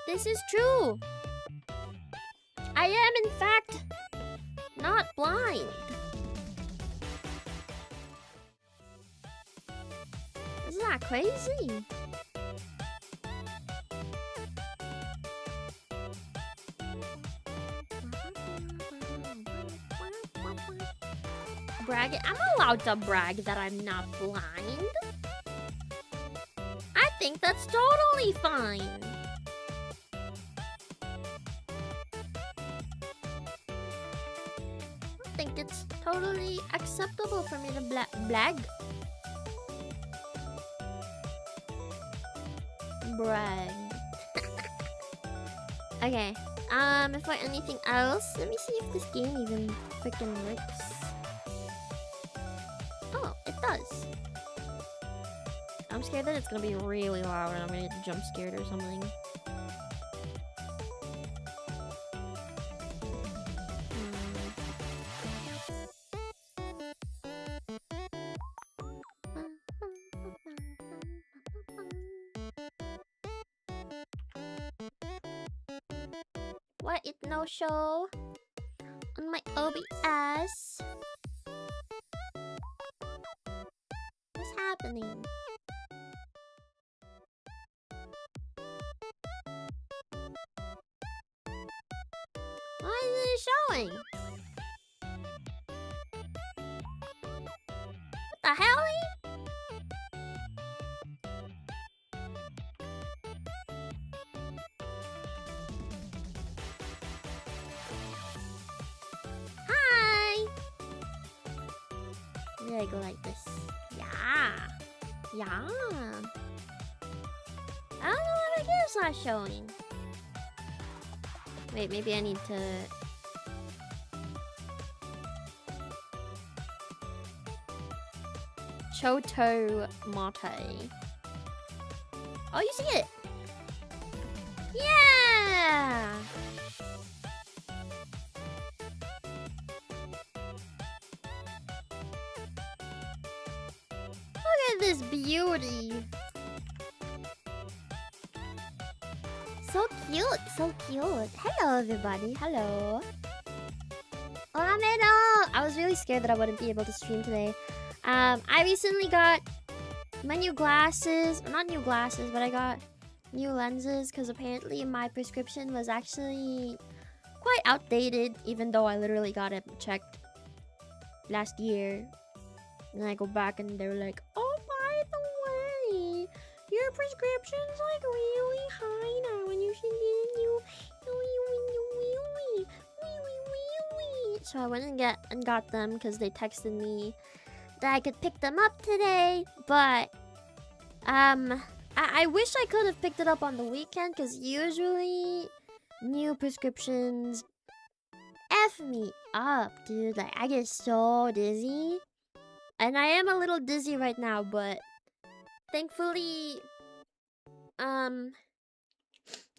This is true. I am, in fact, not blind. Isn't that crazy? Bragging. I'm allowed to brag that I'm not blind. I think that's totally fine. I think it's totally acceptable for me to brag. Brag. Okay. For anything else, let me see if this game even freaking works. Oh, it does. I'm scared that it's gonna be really loud and I'm gonna get jump scared or something. What? It no show on my OBS? What's happening? Why isn't it showing? What the hell? Hi! Maybe I go like this. Yeah. Yeah. I don't know what it is not showing. Wait, maybe I need to... Choto Mate. Oh, you see it? Yeah! Look at this beauty. So cute, so cute. Hello, everybody. Hello. Hola, Mero. I was really scared that I wouldn't be able to stream today. I recently got my new glasses. Not new glasses, but I got new lenses because apparently my prescription was actually quite outdated, even though I literally got it checked last year. And I go back and they're like, oh, by the way, your prescription's like really high now and you should get new. So I went and got them because they texted me that I could pick them up today, but I wish I could have picked it up on the weekend because usually new prescriptions F me up, dude. Like, I get so dizzy. And I am a little dizzy right now, but thankfully, I'm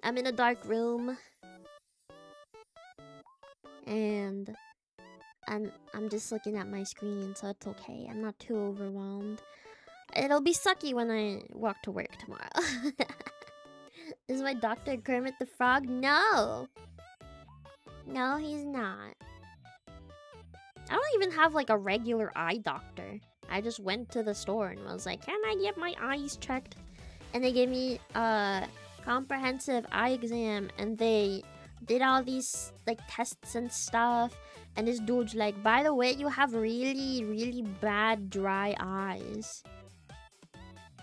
in a dark room. And I'm just looking at my screen, so it's okay. I'm not too overwhelmed. It'll be sucky when I walk to work tomorrow. Is my doctor Kermit the Frog? No! No, he's not. I don't even have like a regular eye doctor. I just went to the store and was like, can I get my eyes checked? And they gave me a comprehensive eye exam and they did all these like tests and stuff. And this dude's like, by the way, you have really, really bad dry eyes.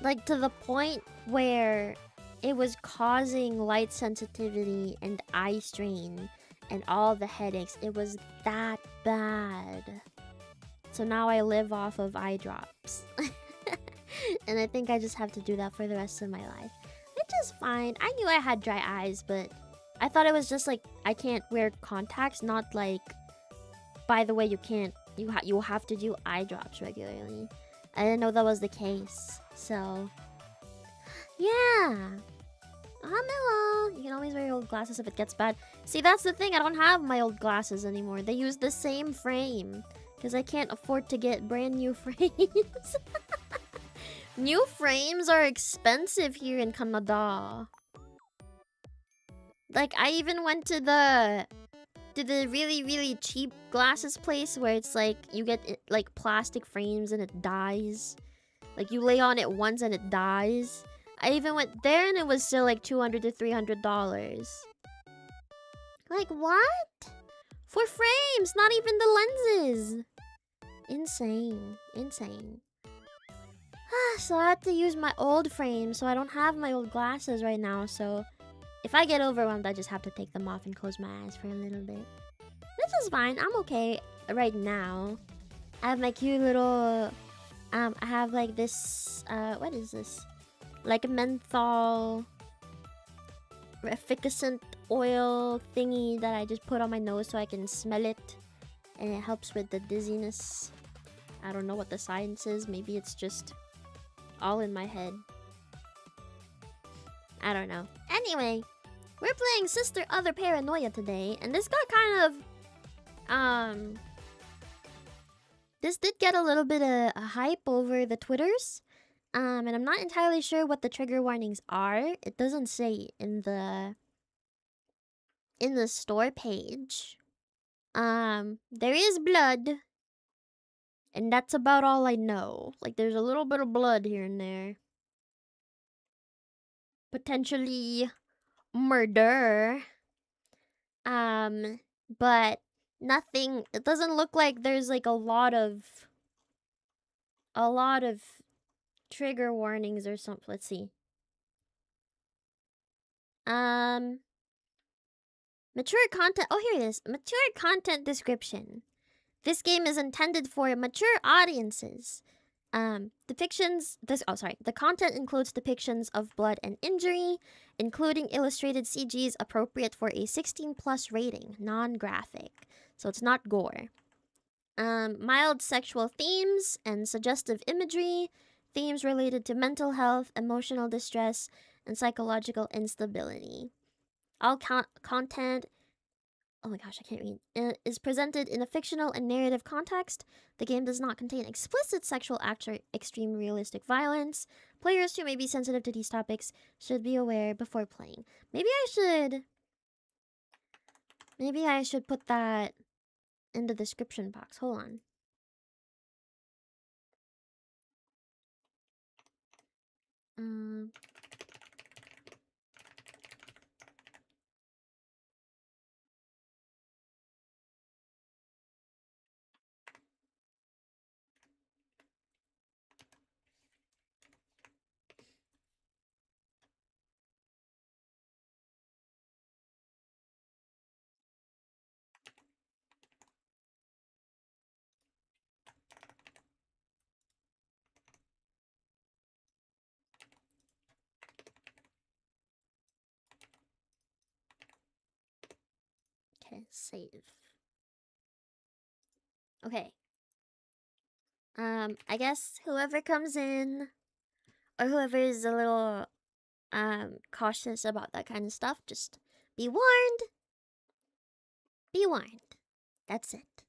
Like to the point where it was causing light sensitivity and eye strain and all the headaches. It was that bad. So now I live off of eye drops. And I think I just have to do that for the rest of my life. Which is fine. I knew I had dry eyes, but I thought it was just like I can't wear contacts, not like, by the way, you can't, you have to do eye drops regularly. I didn't know that was the case. So, yeah. Hello. You can always wear your old glasses if it gets bad. See, that's the thing. I don't have my old glasses anymore. They use the same frame. Because I can't afford to get brand new frames. New frames are expensive here in Canada. Like, I even went to the really cheap glasses place where it's like you get like plastic frames and it dies. Like you lay on it once and it dies. I even went there and it was still like $200 to $300. Like what? For frames, not even the lenses. Insane. Insane. So I have to use my old frame, so I don't have my old glasses right now, so if I get overwhelmed, I just have to take them off and close my eyes for a little bit. This is fine. I'm okay right now. I have my cute little... I have like this... what is this? Like a menthol... efficacent oil thingy that I just put on my nose so I can smell it. And it helps with the dizziness. I don't know what the science is. Maybe it's just all in my head. I don't know. Anyway, we're playing Sister Other Paranoia today, and this got kind of... This did get a little bit of a hype over the Twitters. And I'm not entirely sure what the trigger warnings are. It doesn't say in the store page. There is blood. And that's about all I know. Like, there's a little bit of blood here and there. Potentially murder. But nothing. It doesn't look like there's like a lot of trigger warnings or something. Let's see. Mature content. Oh, here it is. Mature content description. This game is intended for mature audiences. Depictions. The content includes depictions of blood and injury, including illustrated CGs appropriate for a 16+ rating, non-graphic. So it's not gore. Mild sexual themes and suggestive imagery, themes related to mental health, emotional distress, and psychological instability. All content, oh my gosh, I can't read, is presented in a fictional and narrative context. The game does not contain explicit sexual acts or extreme realistic violence. Players who may be sensitive to these topics should be aware before playing. Maybe I should put that in the description box. Hold on. Okay, save. Okay. I guess whoever comes in, or whoever is a little, cautious about that kind of stuff, just be warned. Be warned. That's it.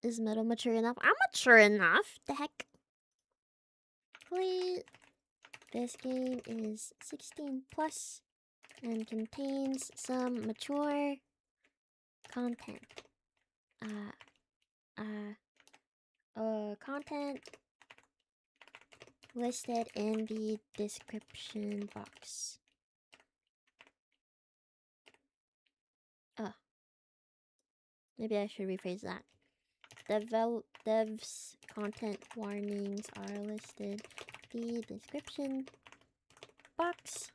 Is Metal mature enough? I'm mature enough. The heck? Please. This game is 16+ and contains some mature content. Content listed in the description box. Maybe I should rephrase that. Devs content warnings are listed in the description box.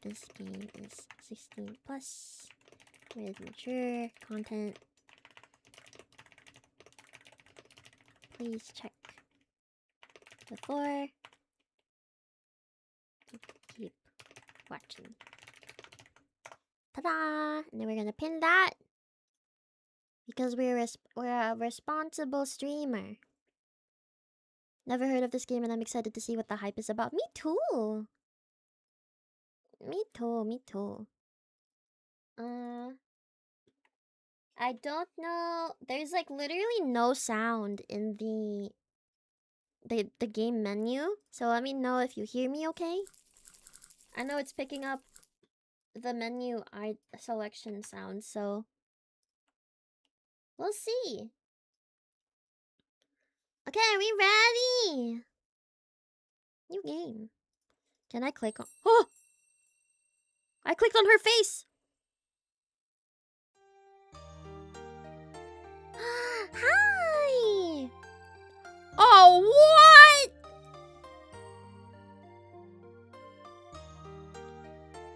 This game is 16+ with mature content. Please check before you keep watching. Ta-da! And then we're gonna pin that because we're a responsible streamer. Never heard of this game and I'm excited to see what the hype is about. Me too! Me too. I don't know. There's like literally no sound in the the game menu. So let me know if you hear me okay. I know it's picking up the menu selection sound, so we'll see. Okay, are we ready? New game. Can I click on... Oh! I clicked on her face! Hi! Oh, what?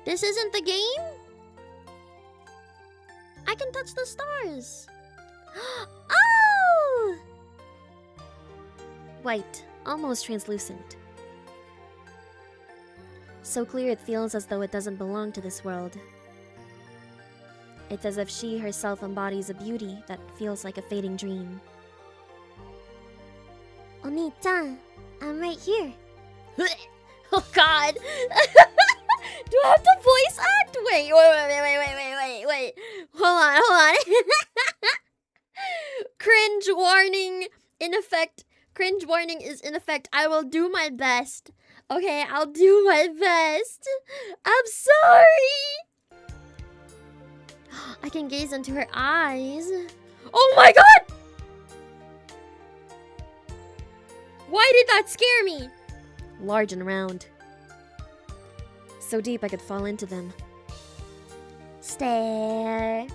This isn't the game? I can touch the stars. Oh! White, almost translucent. So clear it feels as though it doesn't belong to this world. It's as if she herself embodies a beauty that feels like a fading dream. Oni-chan, I'm right here. Oh god! Do I have to voice act? Wait. Hold on. Cringe warning in effect. Cringe warning is in effect. I will do my best. Okay, I'll do my best. I'm sorry. I can gaze into her eyes. Oh my god! Why did that scare me? Large and round. So deep I could fall into them. Stare.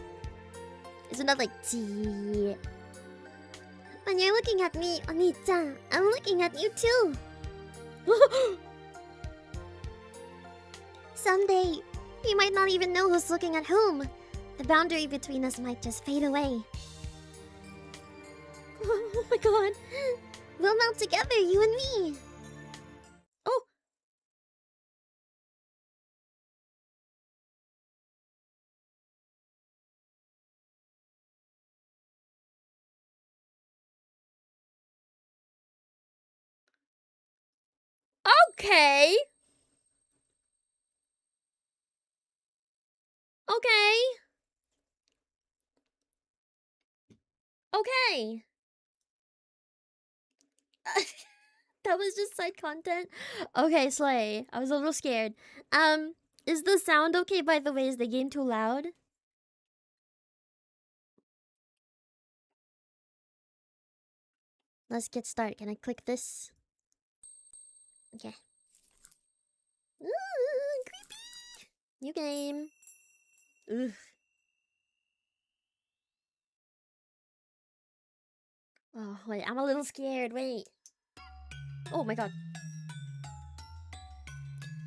Isn't that like tea? When you're looking at me, Oni-chan, I'm looking at you too. Someday, you might not even know who's looking at whom. The boundary between us might just fade away. Oh my god. We'll melt together, you and me. Oh. Okay. Okay. That was just side content. Okay, Slay. I was a little scared. Is the sound okay, by the way? Is the game too loud? Let's get started. Can I click this? Okay. Ooh, creepy. New game. Ugh. Oh, wait. I'm a little scared. Wait. Oh my god.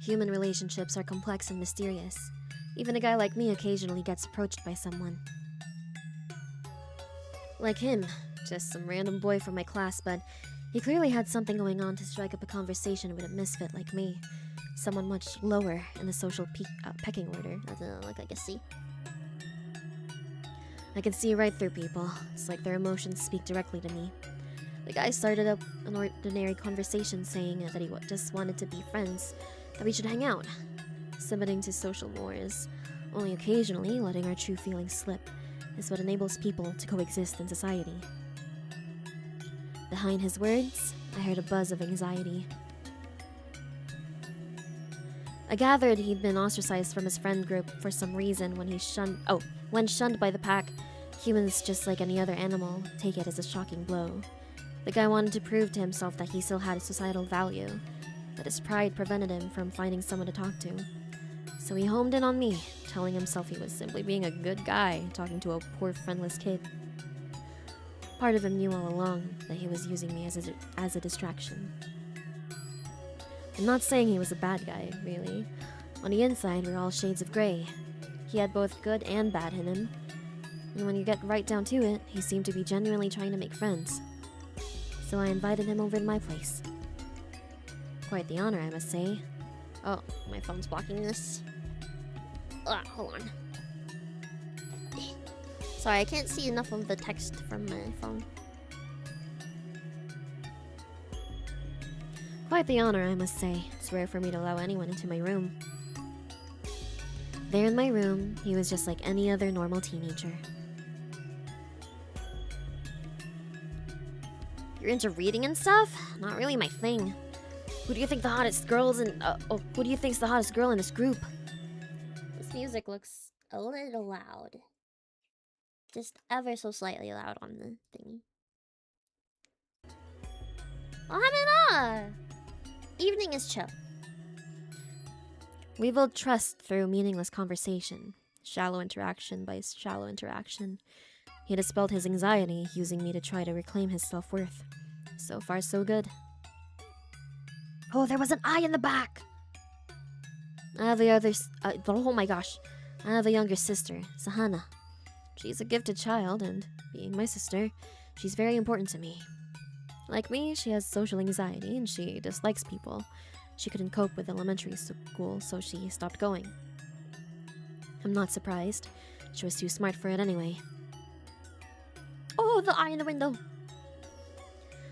Human relationships are complex and mysterious. Even a guy like me occasionally gets approached by someone. Like him. Just some random boy from my class, but he clearly had something going on to strike up a conversation with a misfit like me. Someone much lower in the social pecking order. Like I can see. I can see right through people. It's like their emotions speak directly to me. The guy started up an ordinary conversation saying that he just wanted to be friends, that we should hang out, submitting to social mores. Only occasionally letting our true feelings slip is what enables people to coexist in society. Behind his words, I heard a buzz of anxiety. I gathered he'd been ostracized from his friend group for some reason when shunned by the pack. Humans, just like any other animal, take it as a shocking blow. The guy wanted to prove to himself that he still had a societal value, but his pride prevented him from finding someone to talk to. So he homed in on me, telling himself he was simply being a good guy, talking to a poor friendless kid. Part of him knew all along that he was using me as a distraction. I'm not saying he was a bad guy, really. On the inside, we're all shades of grey. He had both good and bad in him. And when you get right down to it, he seemed to be genuinely trying to make friends. So I invited him over to my place. Quite the honor, I must say. Oh, my phone's blocking this. Hold on. Sorry, I can't see enough of the text from my phone. Quite the honor, I must say. It's rare for me to allow anyone into my room. There in my room, he was just like any other normal teenager. You're into reading and stuff? Not really my thing. Who do you think the hottest girls in... who do you think's the hottest girl in this group? This music looks a little loud. Just ever so slightly loud on the thingy. Oh, evening is chill. We build trust through meaningless conversation. Shallow interaction by shallow interaction. He dispelled his anxiety, using me to try to reclaim his self-worth. So far, so good. Oh, there was an eye in the back! I have a other... oh my gosh. I have a younger sister, Sahana. She's a gifted child, and being my sister, she's very important to me. Like me, she has social anxiety, and she dislikes people. She couldn't cope with elementary school, so she stopped going. I'm not surprised. She was too smart for it anyway. Oh, the eye in the window!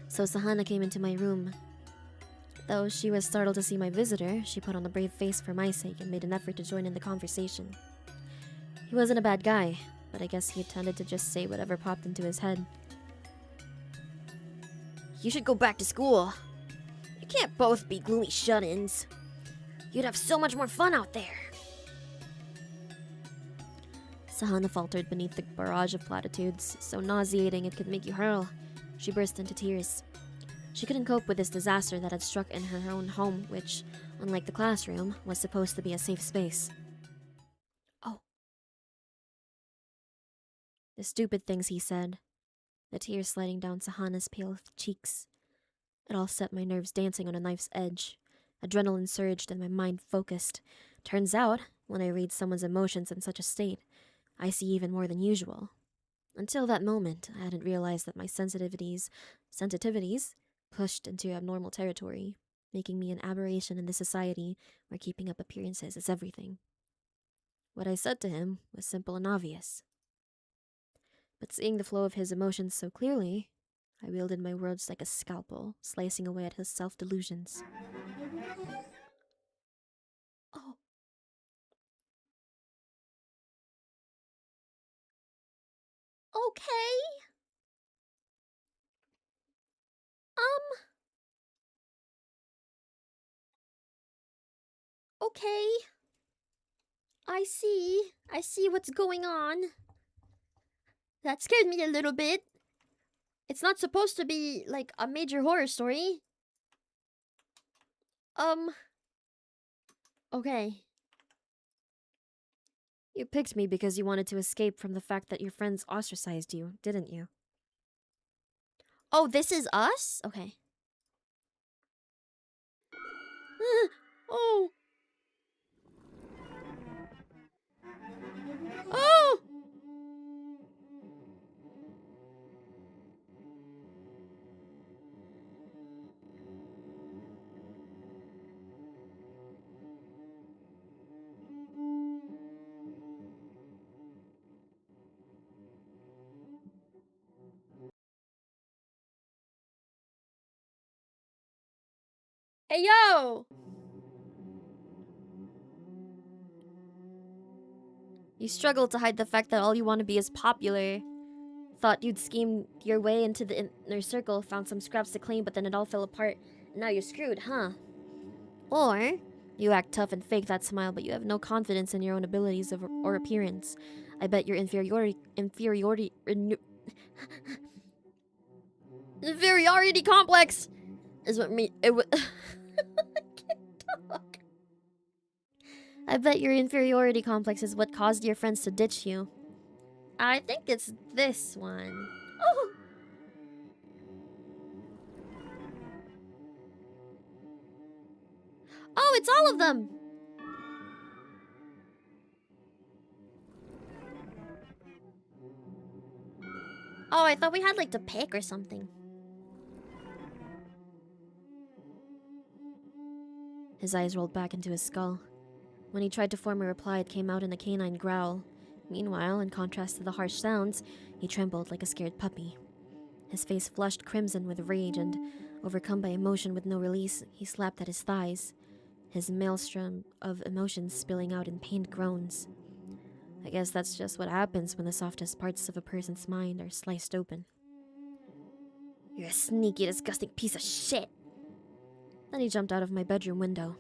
So Sahana came into my room. Though she was startled to see my visitor, she put on a brave face for my sake and made an effort to join in the conversation. He wasn't a bad guy, but I guess he tended to just say whatever popped into his head. You should go back to school. You can't both be gloomy shut-ins. You'd have so much more fun out there. Sahana faltered beneath the barrage of platitudes, so nauseating it could make you hurl. She burst into tears. She couldn't cope with this disaster that had struck in her own home, which, unlike the classroom, was supposed to be a safe space. Oh. The stupid things he said. The tears sliding down Sahana's pale cheeks. It all set my nerves dancing on a knife's edge. Adrenaline surged and my mind focused. Turns out, when I read someone's emotions in such a state, I see even more than usual. Until that moment, I hadn't realized that my sensitivities pushed into abnormal territory, making me an aberration in this society where keeping up appearances is everything. What I said to him was simple and obvious. But seeing the flow of his emotions so clearly, I wielded my words like a scalpel, slicing away at his self-delusions. Oh. Okay. Okay. I see what's going on. That scared me a little bit. It's not supposed to be, like, a major horror story. Okay. You picked me because you wanted to escape from the fact that your friends ostracized you, didn't you? Oh, this is us? Okay. Oh. Oh! Hey, yo! You struggle to hide the fact that all you want to be is popular. Thought you'd scheme your way into the inner circle, found some scraps to claim, but then it all fell apart. And now you're screwed, huh? Or you act tough and fake that smile, but you have no confidence in your own abilities or appearance. I bet your inferiority complex is what me. I can't talk. I bet your inferiority complex is what caused your friends to ditch you. I think it's this one. Oh! Oh, it's all of them! Oh, I thought we had, like, to pick or something. His eyes rolled back into his skull. When he tried to form a reply, it came out in a canine growl. Meanwhile, in contrast to the harsh sounds, he trembled like a scared puppy. His face flushed crimson with rage, and, overcome by emotion with no release, he slapped at his thighs, his maelstrom of emotions spilling out in pained groans. I guess that's just what happens when the softest parts of a person's mind are sliced open. You're a sneaky, disgusting piece of shit. Then he jumped out of my bedroom window.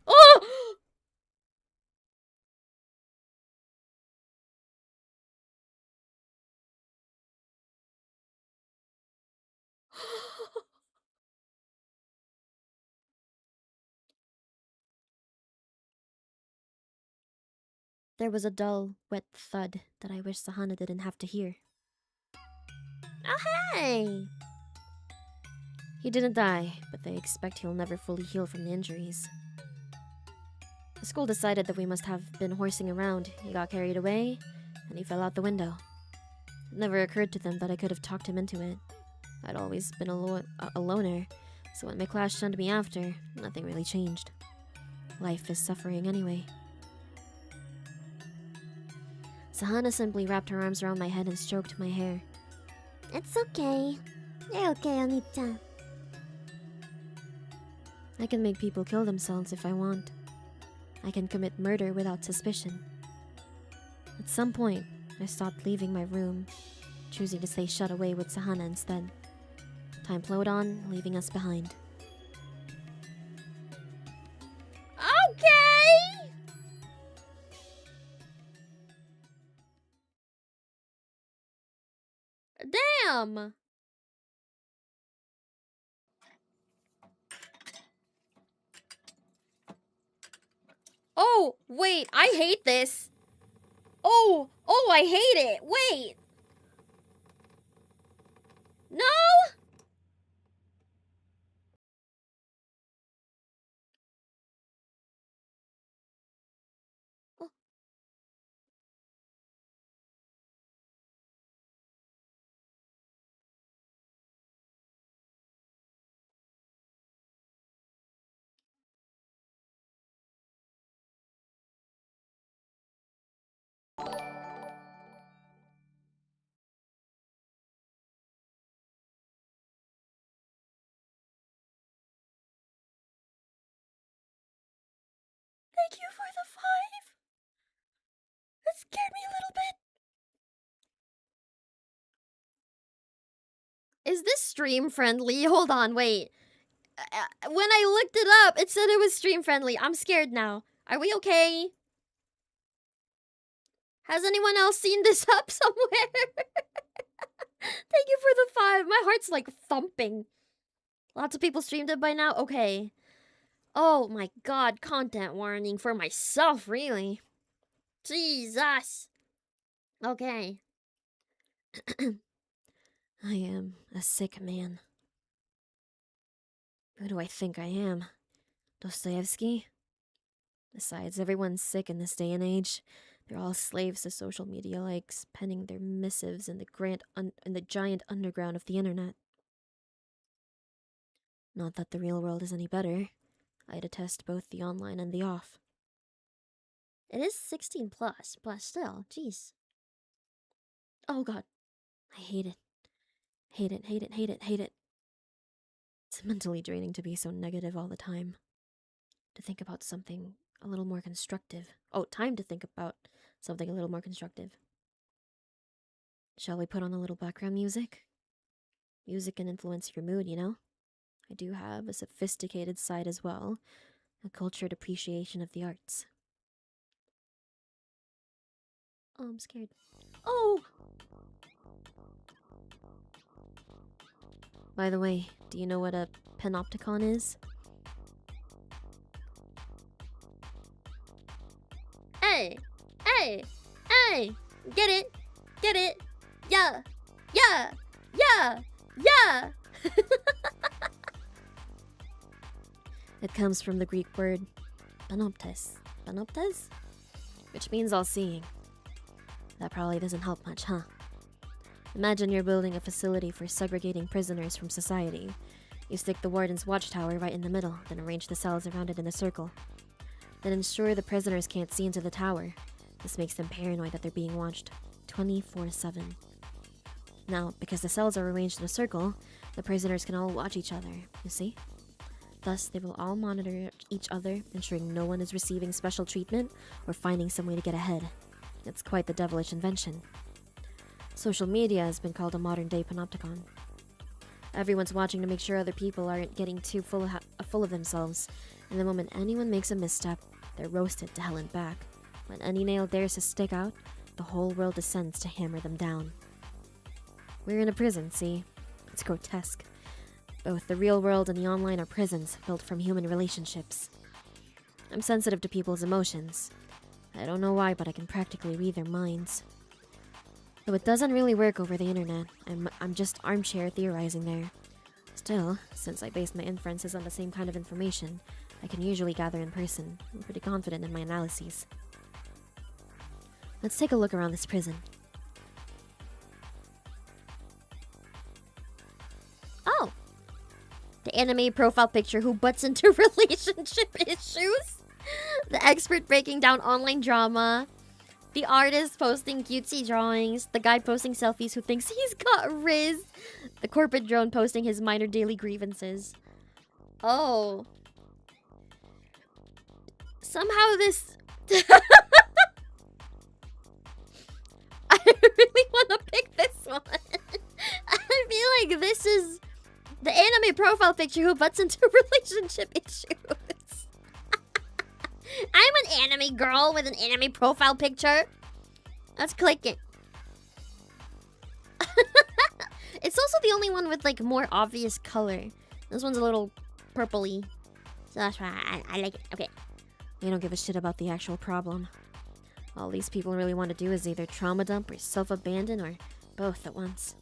Oh! There was a dull, wet thud that I wish Sahana didn't have to hear. Oh, hey! He didn't die, but they expect he'll never fully heal from the injuries. The school decided that we must have been horsing around. He got carried away, and he fell out the window. It never occurred to them that I could have talked him into it. I'd always been a loner, so when my class shunned me after, nothing really changed. Life is suffering anyway. Sahana simply wrapped her arms around my head and stroked my hair. It's okay. You're okay, Oni-chan. I can make people kill themselves if I want. I can commit murder without suspicion. At some point, I stopped leaving my room, choosing to stay shut away with Sahana instead. Time flowed on, leaving us behind. Okay! Damn! Oh, wait, I hate this. Oh, I hate it. Wait. No? Oh. Thank you for the 5. That scared me a little bit. Is this stream friendly? Hold on, wait. When I looked it up, it said it was stream friendly. I'm scared now. Are we okay? Has anyone else seen this up somewhere? Thank you for the 5. My heart's like thumping. Lots of people streamed it by now? Okay. Oh my god, content warning for myself, really. Jesus. Okay. I am a sick man. Who do I think I am? Dostoevsky? Besides, everyone's sick in this day and age. They're all slaves to social media likes, penning their missives in the giant underground of the internet. Not that the real world is any better. I detest both the online and the off. It is 16 plus, but still, jeez. Oh god. I hate it. Hate it, hate it, hate it, hate it. It's mentally draining to be so negative all the time. To think about something a little more constructive. Oh, time to think about something a little more constructive. Shall we put on a little background music? Music can influence your mood, you know? I do have a sophisticated side as well. A cultured appreciation of the arts. Oh, I'm scared. Oh! By the way, do you know what a panopticon is? Hey! Hey! Hey! Get it! Get it! Yeah! Yeah! Yeah! Yeah! It comes from the Greek word panoptes. Panoptes? Which means all-seeing. That probably doesn't help much, huh? Imagine you're building a facility for segregating prisoners from society. You stick the warden's watchtower right in the middle, then arrange the cells around it in a circle. Then ensure the prisoners can't see into the tower. This makes them paranoid that they're being watched 24/7. Now, because the cells are arranged in a circle, the prisoners can all watch each other, you see? Thus, they will all monitor each other, ensuring no one is receiving special treatment or finding some way to get ahead. It's quite the devilish invention. Social media has been called a modern-day panopticon. Everyone's watching to make sure other people aren't getting too full of themselves, and the moment anyone makes a misstep, they're roasted to hell and back. When any nail dares to stick out, the whole world descends to hammer them down. We're in a prison, see? It's grotesque. Both the real world and the online are prisons built from human relationships. I'm sensitive to people's emotions. I don't know why, but I can practically read their minds. Though it doesn't really work over the internet, I'm just armchair theorizing there. Still, since I base my inferences on the same kind of information I can usually gather in person, I'm pretty confident in my analyses. Let's take a look around this prison. Oh! The anime profile picture who butts into relationship issues. The expert breaking down online drama. The artist posting cutesy drawings. The guy posting selfies who thinks he's got Riz. The corporate drone posting his minor daily grievances. Oh. Somehow this... I really want to pick this one. I feel like this is the anime profile picture who butts into relationship issues. I'm an anime girl with an anime profile picture. Let's click it. It's also the only one with like more obvious color. This one's a little purpley. So that's why I like it. Okay. They don't give a shit about the actual problem. All these people really want to do is either trauma dump or self-abandon or both at once.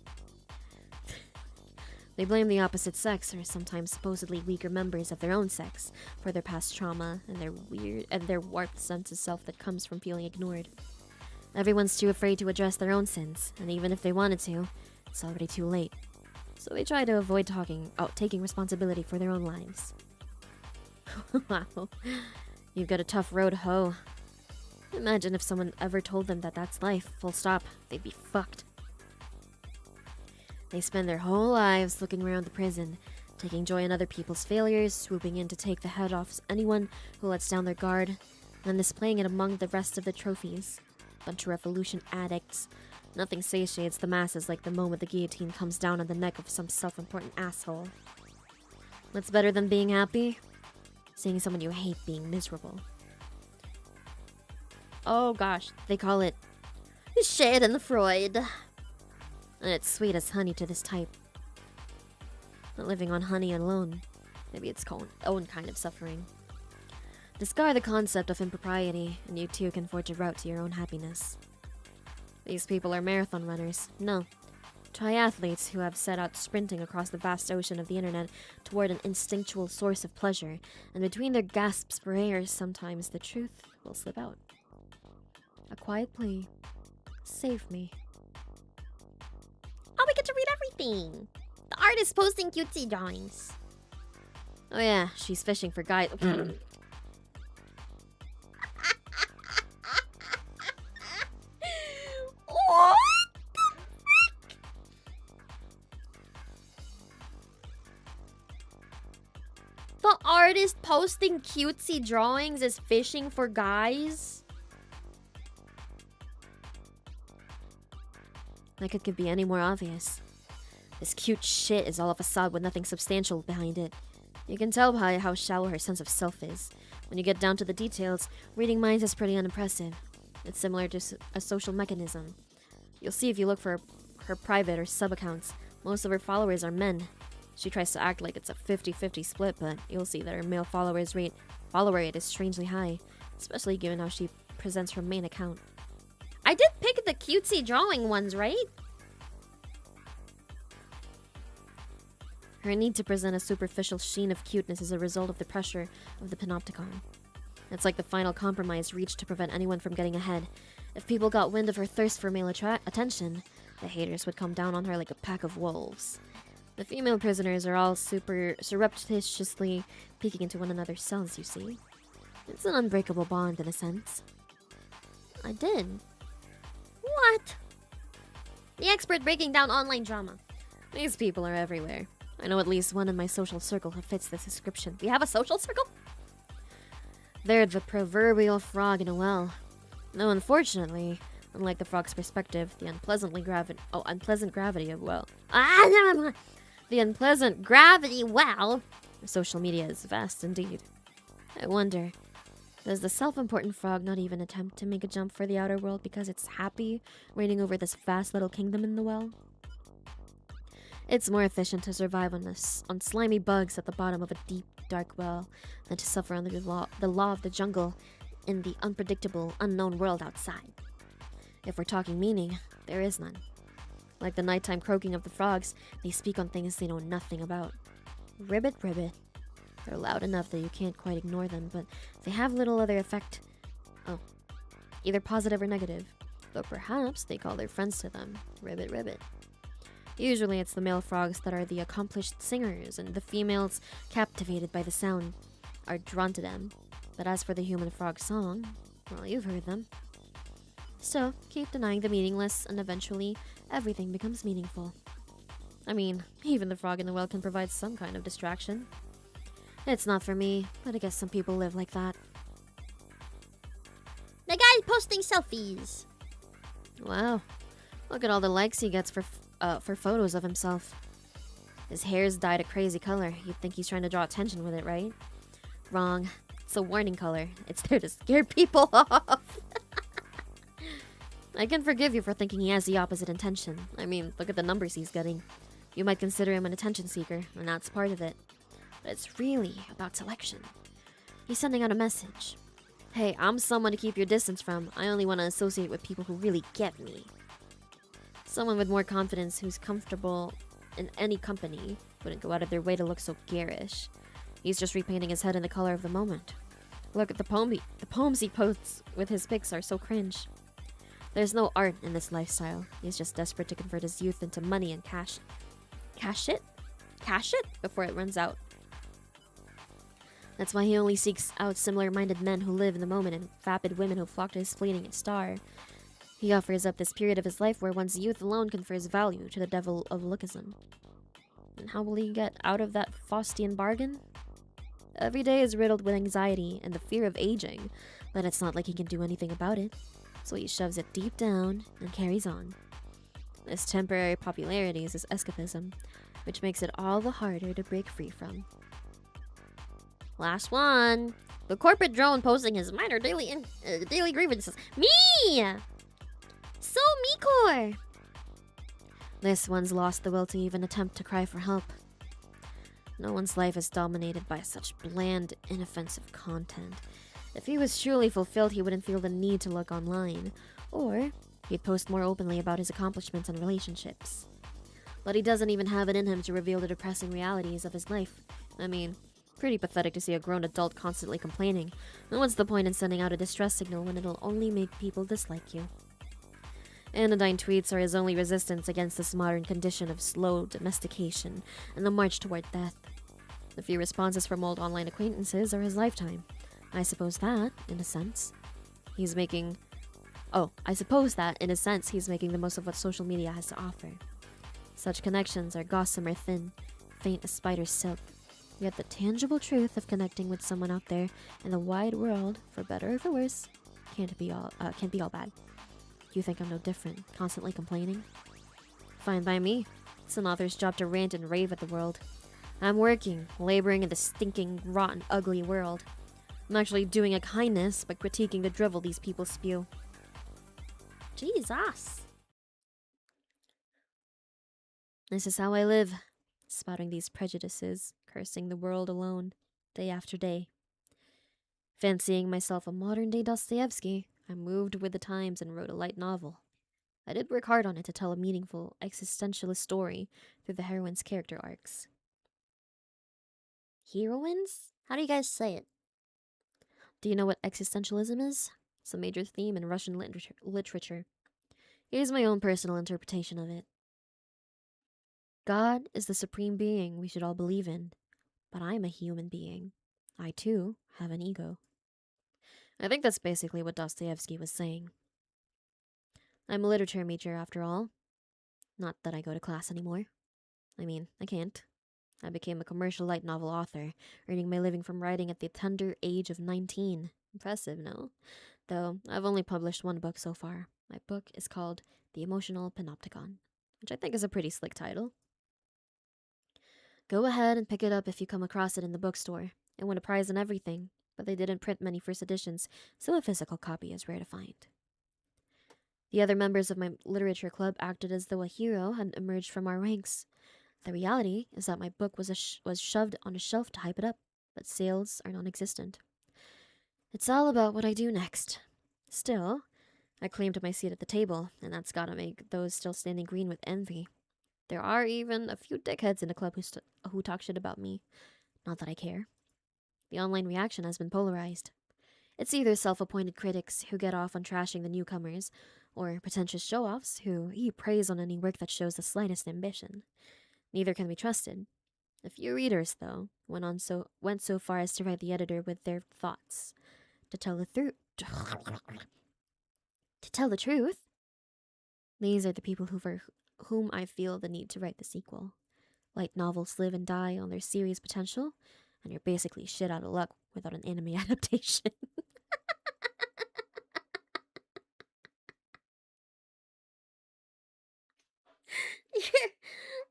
They blame the opposite sex, or sometimes supposedly weaker members of their own sex, for their past trauma and their warped sense of self that comes from feeling ignored. Everyone's too afraid to address their own sins, and even if they wanted to, it's already too late. So they try to avoid taking responsibility for their own lives. Wow, you've got a tough road, ho. Imagine if someone ever told them that that's life, full stop, they'd be fucked. They spend their whole lives looking around the prison, taking joy in other people's failures, swooping in to take the head off anyone who lets down their guard, and then displaying it among the rest of the trophies. Bunch of revolution addicts. Nothing satiates the masses like the moment the guillotine comes down on the neck of some self-important asshole. What's better than being happy? Seeing someone you hate being miserable. Oh gosh, They call it shade and Freud. and it's sweet as honey to this type. Not living on honey alone. Maybe its own kind of suffering. Discard the concept of impropriety, and you too can forge a route to your own happiness. These people are marathon runners. No. Triathletes who have set out sprinting across the vast ocean of the internet toward an instinctual source of pleasure, and between their gasps for air, sometimes the truth will slip out. A quiet plea. Save me. Oh, we get to read everything. The artist posting cutesy drawings. Oh yeah, she's fishing for guys. What the frick? The artist posting cutesy drawings is fishing for guys? Like it could be any more obvious. This cute shit is all of a sod with nothing substantial behind it. You can tell by how shallow her sense of self is. When you get down to the details, reading minds is pretty unimpressive. It's similar to a social mechanism. You'll see if you look for her private or sub-accounts. Most of her followers are men. She tries to act like it's a 50-50 split, but you'll see that her male follower rate is strangely high, especially given how she presents her main account. I did pick the cutesy drawing ones, right? Her need to present a superficial sheen of cuteness is a result of the pressure of the panopticon. It's like the final compromise reached to prevent anyone from getting ahead. If people got wind of her thirst for male attention, the haters would come down on her like a pack of wolves. The female prisoners are all surreptitiously peeking into one another's cells, you see. It's an unbreakable bond in a sense. I did. What? The expert breaking down online drama. These people are everywhere. I know at least one in my social circle who fits this description. We have a social circle? They're the proverbial frog in a well. Though unfortunately, Unlike the frog's perspective, the unpleasant gravity of, well, the unpleasant gravity, well, of social media is vast indeed. I wonder, does the self-important frog not even attempt to make a jump for the outer world because it's happy reigning over this vast little kingdom in the well? It's more efficient to survive on slimy bugs at the bottom of a deep, dark well than to suffer under the law of the jungle in the unpredictable, unknown world outside. If we're talking meaning, there is none. Like the nighttime croaking of the frogs, they speak on things they know nothing about. Ribbit, ribbit. They're loud enough that you can't quite ignore them, but they have little other effect. Oh, either positive or negative. Though perhaps they call their friends to them. Ribbit, ribbit. Usually it's the male frogs that are the accomplished singers, and the females, captivated by the sound, are drawn to them. But as for the human frog song, well, you've heard them. So, keep denying the meaningless, and eventually, everything becomes meaningful. I mean, even the frog in the well can provide some kind of distraction. It's not for me, but I guess some people live like that. The guy posting selfies. Wow, look at all the likes he gets for photos of himself. His hair's dyed a crazy color. You'd think he's trying to draw attention with it, right? Wrong. It's a warning color. It's there to scare people off. I can forgive you for thinking he has the opposite intention. I mean, look at the numbers he's getting. You might consider him an attention seeker, and that's part of it. But it's really about selection. He's sending out a message. Hey, I'm someone to keep your distance from. I only want to associate with people who really get me. Someone with more confidence who's comfortable in any company wouldn't go out of their way to look so garish. He's just repainting his head in the color of the moment. Look at the poems he posts with his pics are so cringe. There's no art in this lifestyle. He's just desperate to convert his youth into money and cash it before it runs out. That's why he only seeks out similar-minded men who live in the moment and vapid women who flock to his fleeting star. He offers up this period of his life where one's youth alone confers value to the devil of lookism. And how will he get out of that Faustian bargain? Every day is riddled with anxiety and the fear of aging, but it's not like he can do anything about it. So he shoves it deep down and carries on. This temporary popularity is his escapism, which makes it all the harder to break free from. Last one. The corporate drone posting his minor daily grievances. Me! So me-core! This one's lost the will to even attempt to cry for help. No one's life is dominated by such bland, inoffensive content. If he was truly fulfilled, he wouldn't feel the need to look online, or he'd post more openly about his accomplishments and relationships. But he doesn't even have it in him to reveal the depressing realities of his life. I mean, pretty pathetic to see a grown adult constantly complaining. And what's the point in sending out a distress signal when it'll only make people dislike you? Anodyne tweets are his only resistance against this modern condition of slow domestication and the march toward death. The few responses from old online acquaintances are his lifetime. I suppose that, in a sense, he's making the most of what social media has to offer. Such connections are gossamer thin, faint as spider's silk. Yet the tangible truth of connecting with someone out there in the wide world, for better or for worse, can't be all bad. You think I'm no different, constantly complaining? Fine by me. It's an author's job to rant and rave at the world. I'm working, laboring in the stinking, rotten, ugly world. I'm actually doing a kindness by critiquing the drivel these people spew. Jesus. This is how I live, spouting these prejudices, cursing the world alone, day after day. Fancying myself a modern-day Dostoevsky, I moved with the times and wrote a light novel. I did work hard on it to tell a meaningful, existentialist story through the heroine's character arcs. Heroines? How do you guys say it? Do you know what existentialism is? It's a major theme in Russian literature. Here's my own personal interpretation of it. God is the supreme being we should all believe in, but I'm a human being. I, too, have an ego. I think that's basically what Dostoevsky was saying. I'm a literature major, after all. Not that I go to class anymore. I mean, I can't. I became a commercial light novel author, earning my living from writing at the tender age of 19. Impressive, no? Though I've only published one book so far. My book is called The Emotional Panopticon, which I think is a pretty slick title. Go ahead and pick it up if you come across it in the bookstore. It won a prize and everything, but they didn't print many first editions, so a physical copy is rare to find. The other members of my literature club acted as though a hero had emerged from our ranks. The reality is that my book was shoved on a shelf to hype it up, but sales are non-existent. It's all about what I do next. Still, I claimed my seat at the table, and that's gotta make those still standing green with envy. There are even a few dickheads in the club who talk shit about me. Not that I care. The online reaction has been polarized. It's either self-appointed critics who get off on trashing the newcomers, or pretentious show-offs who heap praise on any work that shows the slightest ambition. Neither can be trusted. A few readers, though, went so far as to write the editor with their thoughts. To tell the truth, these are the people for whom I feel the need to write the sequel. Light novels live and die on their series potential, and you're basically shit out of luck without an anime adaptation.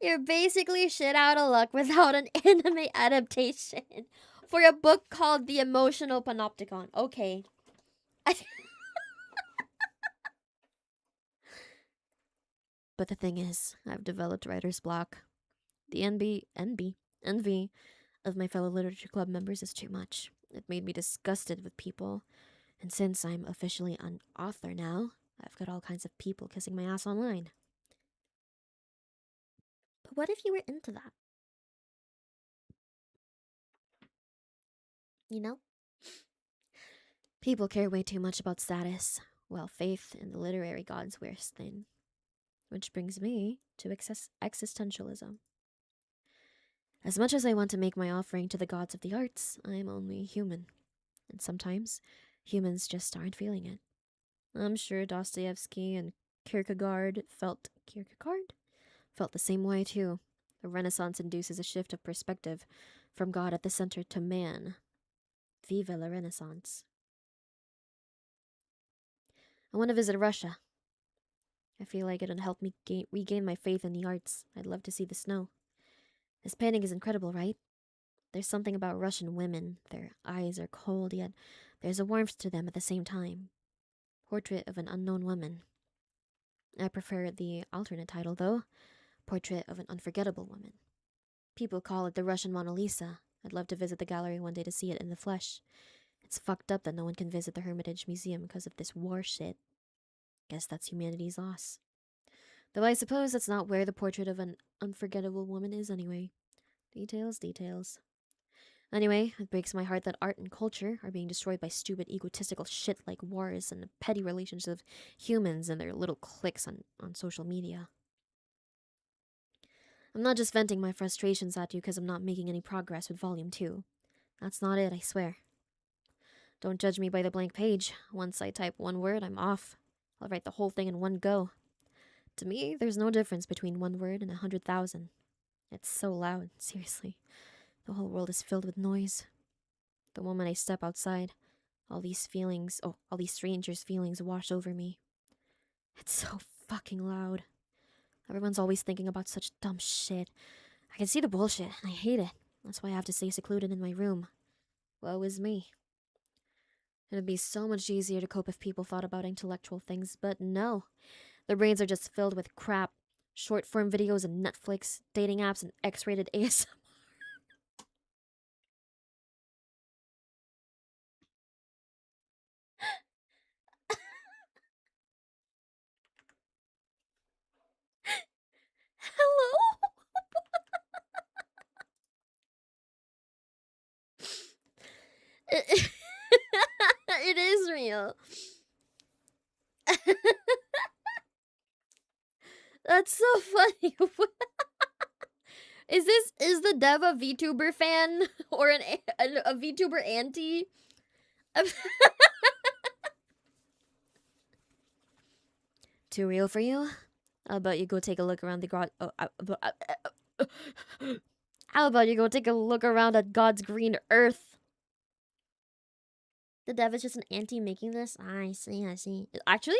You're basically shit out of luck without an anime adaptation for a book called The Emotional Panopticon. Okay. But the thing is, I've developed writer's block. The envy of my fellow literature club members is too much. It made me disgusted with people. And since I'm officially an author now, I've got all kinds of people kissing my ass online. But what if you were into that? You know? People care way too much about status, while faith in the literary gods wears thin. Which brings me to existentialism. As much as I want to make my offering to the gods of the arts, I'm only human. And sometimes, humans just aren't feeling it. I'm sure Dostoevsky and Kierkegaard felt the same way too. The Renaissance induces a shift of perspective from God at the center to man. Vive la Renaissance. I want to visit Russia. I feel like it'd help me regain my faith in the arts. I'd love to see the snow. This painting is incredible, right? There's something about Russian women. Their eyes are cold, yet there's a warmth to them at the same time. Portrait of an Unknown Woman. I prefer the alternate title, though. Portrait of an Unforgettable Woman. People call it the Russian Mona Lisa. I'd love to visit the gallery one day to see it in the flesh. It's fucked up that no one can visit the Hermitage Museum because of this war shit. Guess that's humanity's loss. Though I suppose that's not where the portrait of an unforgettable woman is anyway. Details. Anyway, it breaks my heart that art and culture are being destroyed by stupid egotistical shit like wars and the petty relations of humans and their little cliques on social media. I'm not just venting my frustrations at you because I'm not making any progress with Volume 2. That's not it, I swear. Don't judge me by the blank page. Once I type one word, I'm off. I'll write the whole thing in one go. To me, there's no difference between one word and 100,000. It's so loud, seriously. The whole world is filled with noise. The moment I step outside, all these strangers' feelings wash over me. It's so fucking loud. Everyone's always thinking about such dumb shit. I can see the bullshit, and I hate it. That's why I have to stay secluded in my room. Woe is me. It'd be so much easier to cope if people thought about intellectual things, but no. Their brains are just filled with crap. Short-form videos and Netflix, dating apps, and X-rated ASMR. Hello? It is real. That's so funny. Is the dev a VTuber fan or a VTuber auntie? Too real for you? How about you go take a look around the garage? How about you go take a look around at God's green earth? The dev is just an anti making this? I see, I see. Actually?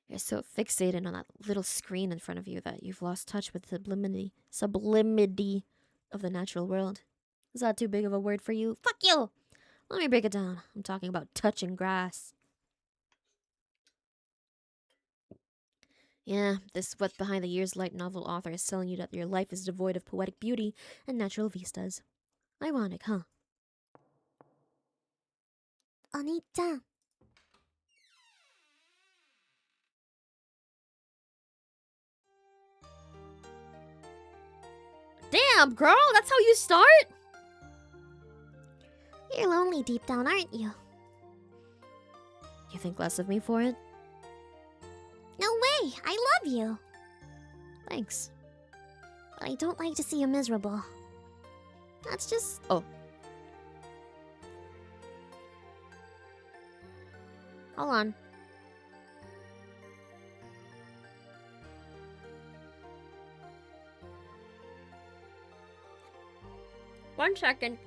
You're so fixated on that little screen in front of you that you've lost touch with the sublimity of the natural world. Is that too big of a word for you? Fuck you! Let me break it down. I'm talking about touching grass. Yeah, this wet behind the ears light novel author is telling you that your life is devoid of poetic beauty and natural vistas. Ironic, huh? Oni-chan. Damn, girl, that's how you start? You're lonely deep down, aren't you? You think less of me for it? No way, I love you. Thanks. But I don't like to see you miserable. That's just... Oh. Hold on. One second.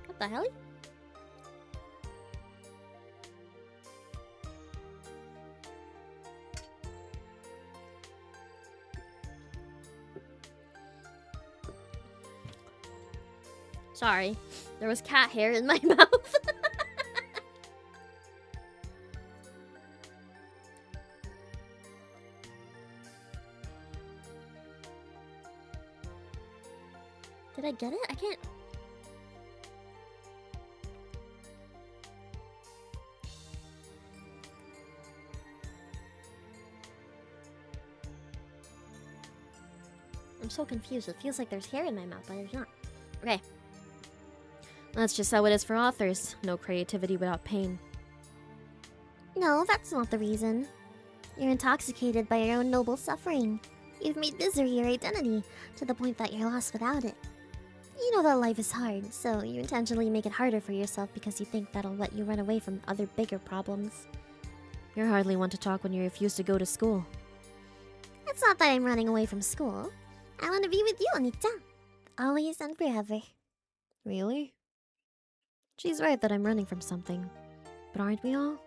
What the hell? Sorry, there was cat hair in my mouth. Did I get it? I can't. I'm so confused. It feels like there's hair in my mouth, but there's not. Okay. That's just how it is for authors. No creativity without pain. No, that's not the reason. You're intoxicated by your own noble suffering. You've made misery your identity, to the point that you're lost without it. You know that life is hard, so you intentionally make it harder for yourself because you think that'll let you run away from other bigger problems. You're hardly one to talk when you refuse to go to school. It's not that I'm running away from school. I want to be with you, Oni-chan. Always and forever. Really? She's right that I'm running from something. But aren't we all?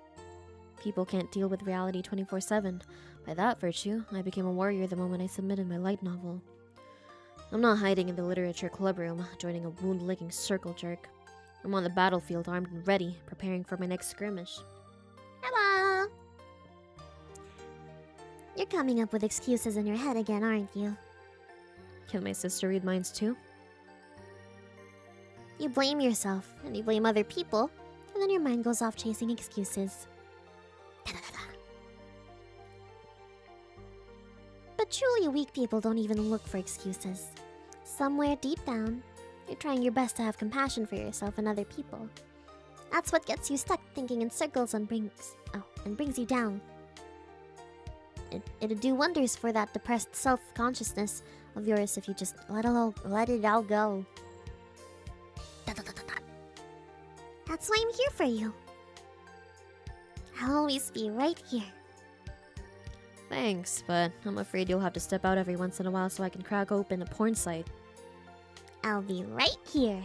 People can't deal with reality 24/7. By that virtue, I became a warrior the moment I submitted my light novel. I'm not hiding in the literature clubroom, joining a wound-licking circle jerk. I'm on the battlefield armed and ready, preparing for my next skirmish. Hello! You're coming up with excuses in your head again, aren't you? Can my sister read minds too? You blame yourself, and you blame other people, and then your mind goes off chasing excuses. But truly weak people don't even look for excuses. Somewhere deep down, you're trying your best to have compassion for yourself and other people. That's what gets you stuck thinking in circles and brings you down. It'd do wonders for that depressed self-consciousness of yours if you just let it all go. That's why I'm here for you. I'll always be right here. Thanks, but I'm afraid you'll have to step out every once in a while so I can crack open a porn site. I'll be right here.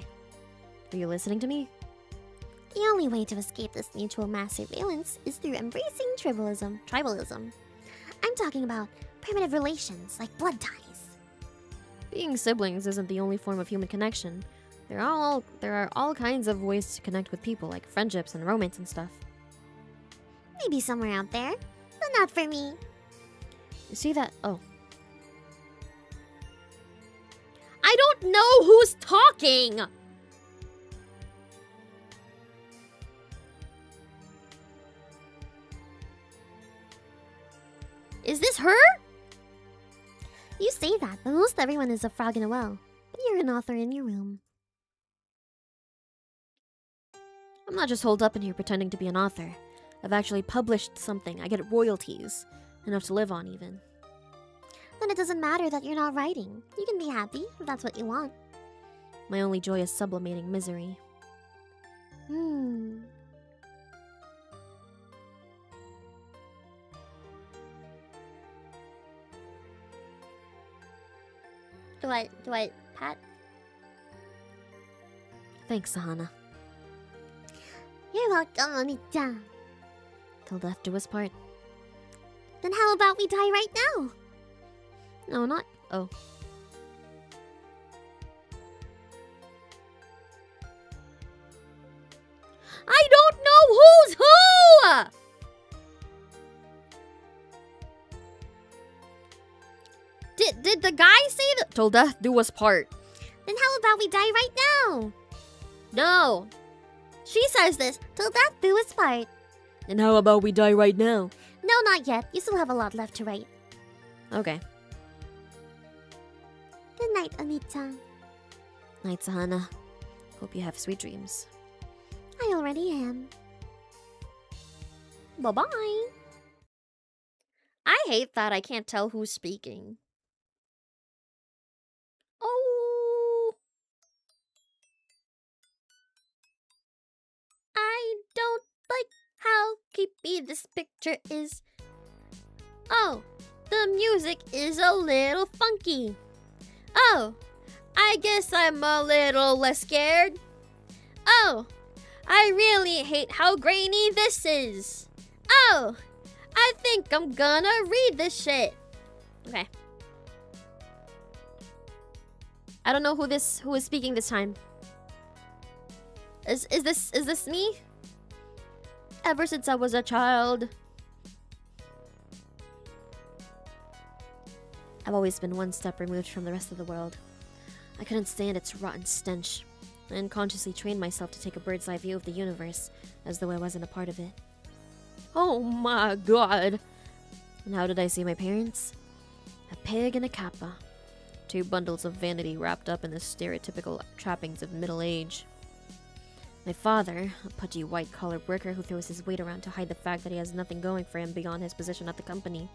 Are you listening to me? The only way to escape this mutual mass surveillance is through embracing tribalism. I'm talking about primitive relations like blood ties. Being siblings isn't the only form of human connection. There are all kinds of ways to connect with people, like friendships and romance and stuff. Maybe somewhere out there, but not for me. You see that? Oh. I don't know who's talking! Is this her? You say that, but most everyone is a frog in a well. But you're an author in your room. I'm not just holed up in here pretending to be an author. I've actually published something. I get royalties. Enough to live on, even. Then it doesn't matter that you're not writing. You can be happy, if that's what you want. My only joy is sublimating misery. Do I pat? Thanks, Sahana. You're welcome, Oni-chan. Till death do us part. Then how about we die right now? No, not... Oh. I don't know who's who! Did the guy say that? Till death do us part. Then how about we die right now? No. She says this, till death do us part. And how about we die right now? No, not yet. You still have a lot left to write. Okay. Good night, Oni-chan. Night, Sahana. Hope you have sweet dreams. I already am. Bye-bye. I hate that I can't tell who's speaking. Oh. I don't like how creepy this picture is. Oh, the music is a little funky. Oh, I guess I'm a little less scared. Oh, I really hate how grainy this is. Oh, I think I'm gonna read this shit. Okay. I don't know who is speaking this time. Is this me? Ever since I was a child, I've always been one step removed from the rest of the world. I couldn't stand its rotten stench. I unconsciously trained myself to take a bird's eye view of the universe, as though I wasn't a part of it. Oh my god! And how did I see my parents? A pig and a kappa. 2 bundles of vanity wrapped up in the stereotypical trappings of middle age. My father, a pudgy white-collar worker who throws his weight around to hide the fact that he has nothing going for him beyond his position at the company.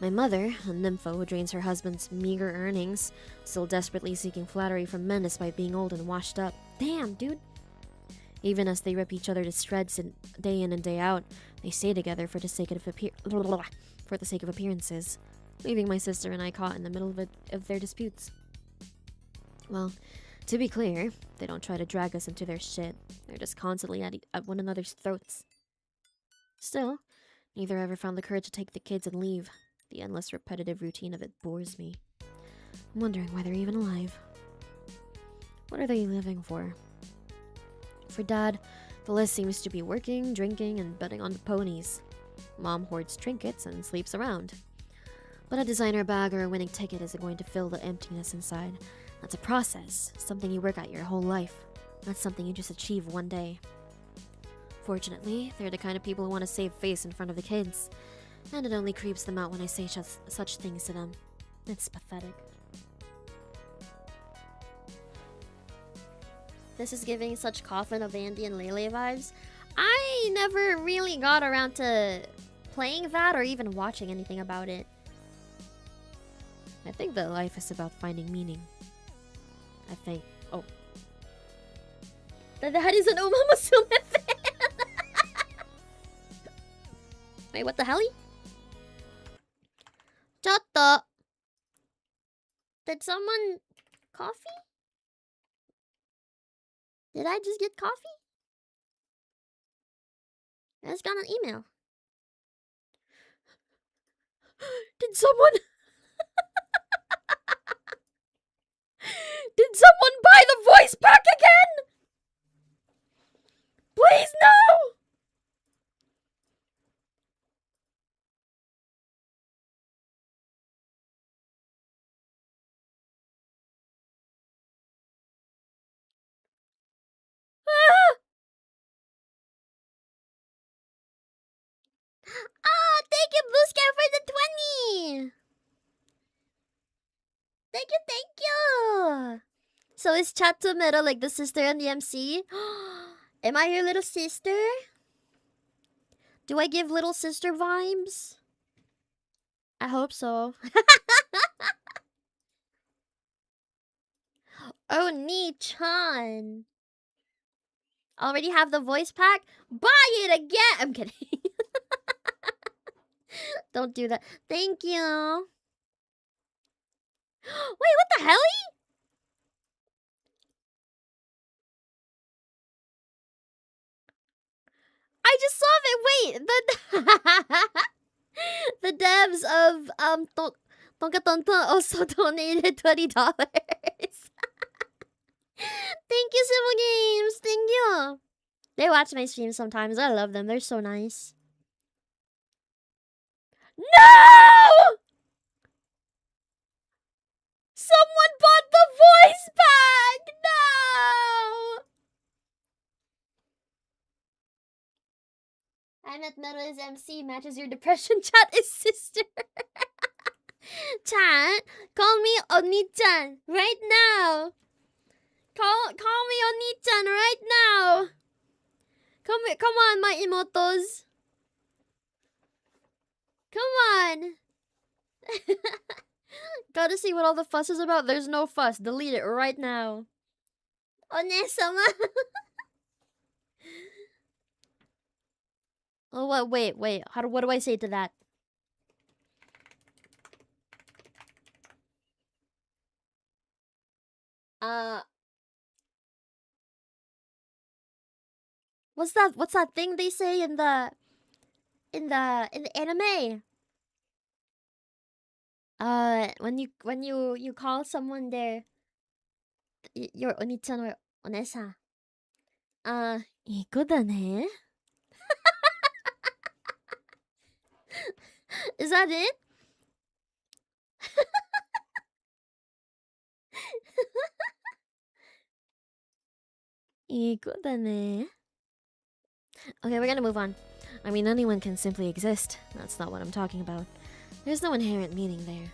My mother, a nympho who drains her husband's meager earnings, still desperately seeking flattery from men despite being old and washed up. Damn, dude! Even as they rip each other to shreds day in and day out, they stay together for the sake of appearances, leaving my sister and I caught in the middle of their disputes. Well, to be clear, they don't try to drag us into their shit. They're just constantly at one another's throats. Still, neither ever found the courage to take the kids and leave. The endless repetitive routine of it bores me. I'm wondering why they're even alive. What are they living for? For Dad, the list seems to be working, drinking, and betting on the ponies. Mom hoards trinkets and sleeps around. But a designer bag or a winning ticket isn't going to fill the emptiness inside. That's a process, something you work at your whole life. Not something you just achieve one day. Fortunately, they're the kind of people who want to save face in front of the kids. And it only creeps them out when I say such things to them. It's pathetic. this is giving such Coffin of Andy and Lele vibes. I never really got around to playing that or even watching anything about it. I think that life is about finding meaning. I think... Oh. That is an Uma Musume fan! Wait, what the hell? Chotto! Did someone... Coffee? Did I just get coffee? I just got an email. Did someone... Did someone buy the voice pack again? Please, no! Ah, thank you, Blue Sky, for the 20! Thank you! So is Chato Mero like the sister and the MC? Am I your little sister? Do I give little sister vibes? I hope so. Oh, Ni-chan. Already have the voice pack? Buy it again! I'm kidding. Don't do that. Thank you. Wait, what the hell? I just saw it. Wait, the devs of Tonka Tonton also donated $20. Thank you, Civil Games. Thank you. They watch my streams sometimes. I love them. They're so nice. No! Someone bought the voice pack! No! I'm at Mero as MC. Matches your depression. Chat is sister. Chat, call me Oni-chan right now. Call me Oni-chan right now. Come on, my imotos. Come on. Gotta see what all the fuss is about. There's no fuss. Delete it right now. One-sama. Oh, what? Wait. What do I say to that? What's that thing they say in the anime? When you call someone their your oni-chan or one-san. いい子だね. Is that it? Okay, we're gonna move on. I mean, anyone can simply exist. That's not what I'm talking about. There's no inherent meaning there.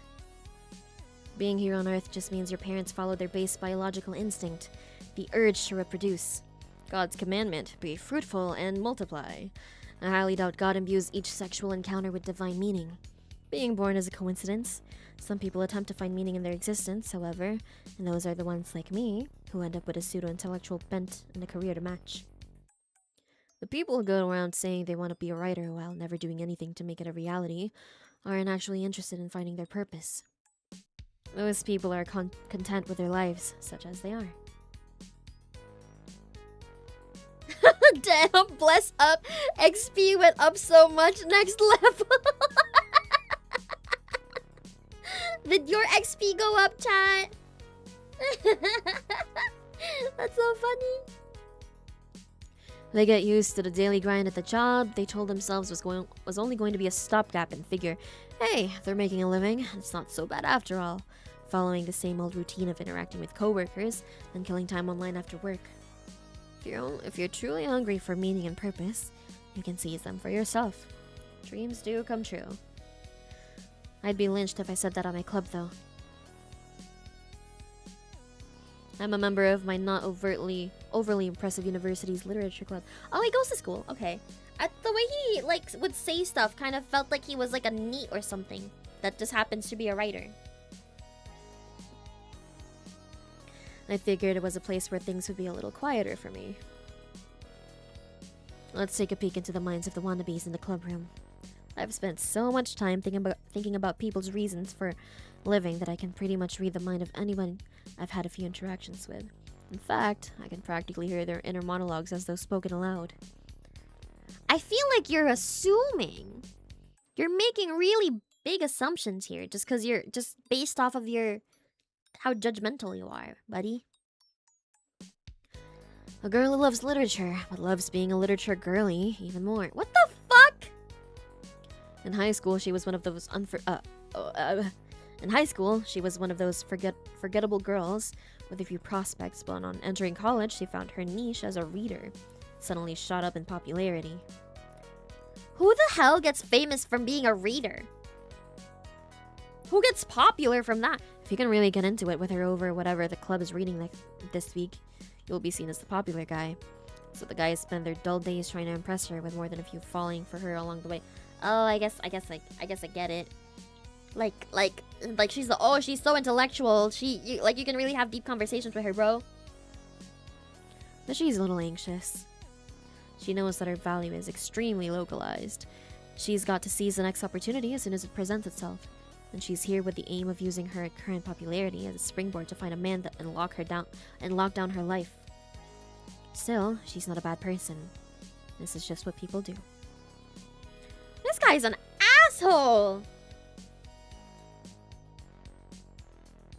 Being here on Earth just means your parents followed their base biological instinct, the urge to reproduce. God's commandment, be fruitful and multiply. I highly doubt God imbues each sexual encounter with divine meaning. Being born is a coincidence. Some people attempt to find meaning in their existence, however, and those are the ones like me, who end up with a pseudo-intellectual bent and a career to match. The people who go around saying they want to be a writer while never doing anything to make it a reality aren't actually interested in finding their purpose. Those people are content with their lives, such as they are. Damn, bless up. XP went up so much, next level. Did your XP go up, chat? That's so funny. They get used to the daily grind at the job they told themselves was only going to be a stopgap and figure, hey, they're making a living, it's not so bad after all, following the same old routine of interacting with coworkers and killing time online after work. If you're truly hungry for meaning and purpose, you can seize them for yourself. Dreams do come true. I'd be lynched if I said that at my club, though. I'm a member of my not overly impressive university's literature club. Oh, he goes to school. Okay. The way he would say stuff kind of felt like he was like a NEET or something that just happens to be a writer. I figured it was a place where things would be a little quieter for me. Let's take a peek into the minds of the wannabes in the club room. I've spent so much time thinking about people's reasons for living that I can pretty much read the mind of anyone I've had a few interactions with. In fact, I can practically hear their inner monologues as though spoken aloud. I feel like you're assuming. You're making really big assumptions here just because you're just based off of how judgmental you are, buddy. A girl who loves literature, but loves being a literature girly even more. What the fuck? In high school, she was one of those forgettable girls with a few prospects, but on entering college, she found her niche as a reader. Suddenly shot up in popularity. Who the hell gets famous from being a reader? Who gets popular from that? If you can really get into it with her over whatever the club is reading this week, you'll be seen as the popular guy. So the guys spend their dull days trying to impress her with more than a few falling for her along the way. Oh, I guess I get it. Like she's she's so intellectual. You can really have deep conversations with her, bro. But she's a little anxious. She knows that her value is extremely localized. She's got to seize the next opportunity as soon as it presents itself. and she's here with the aim of using her current popularity as a springboard to find a man and lock down her life. Still, she's not a bad person. This is just what people do. This guy's an asshole!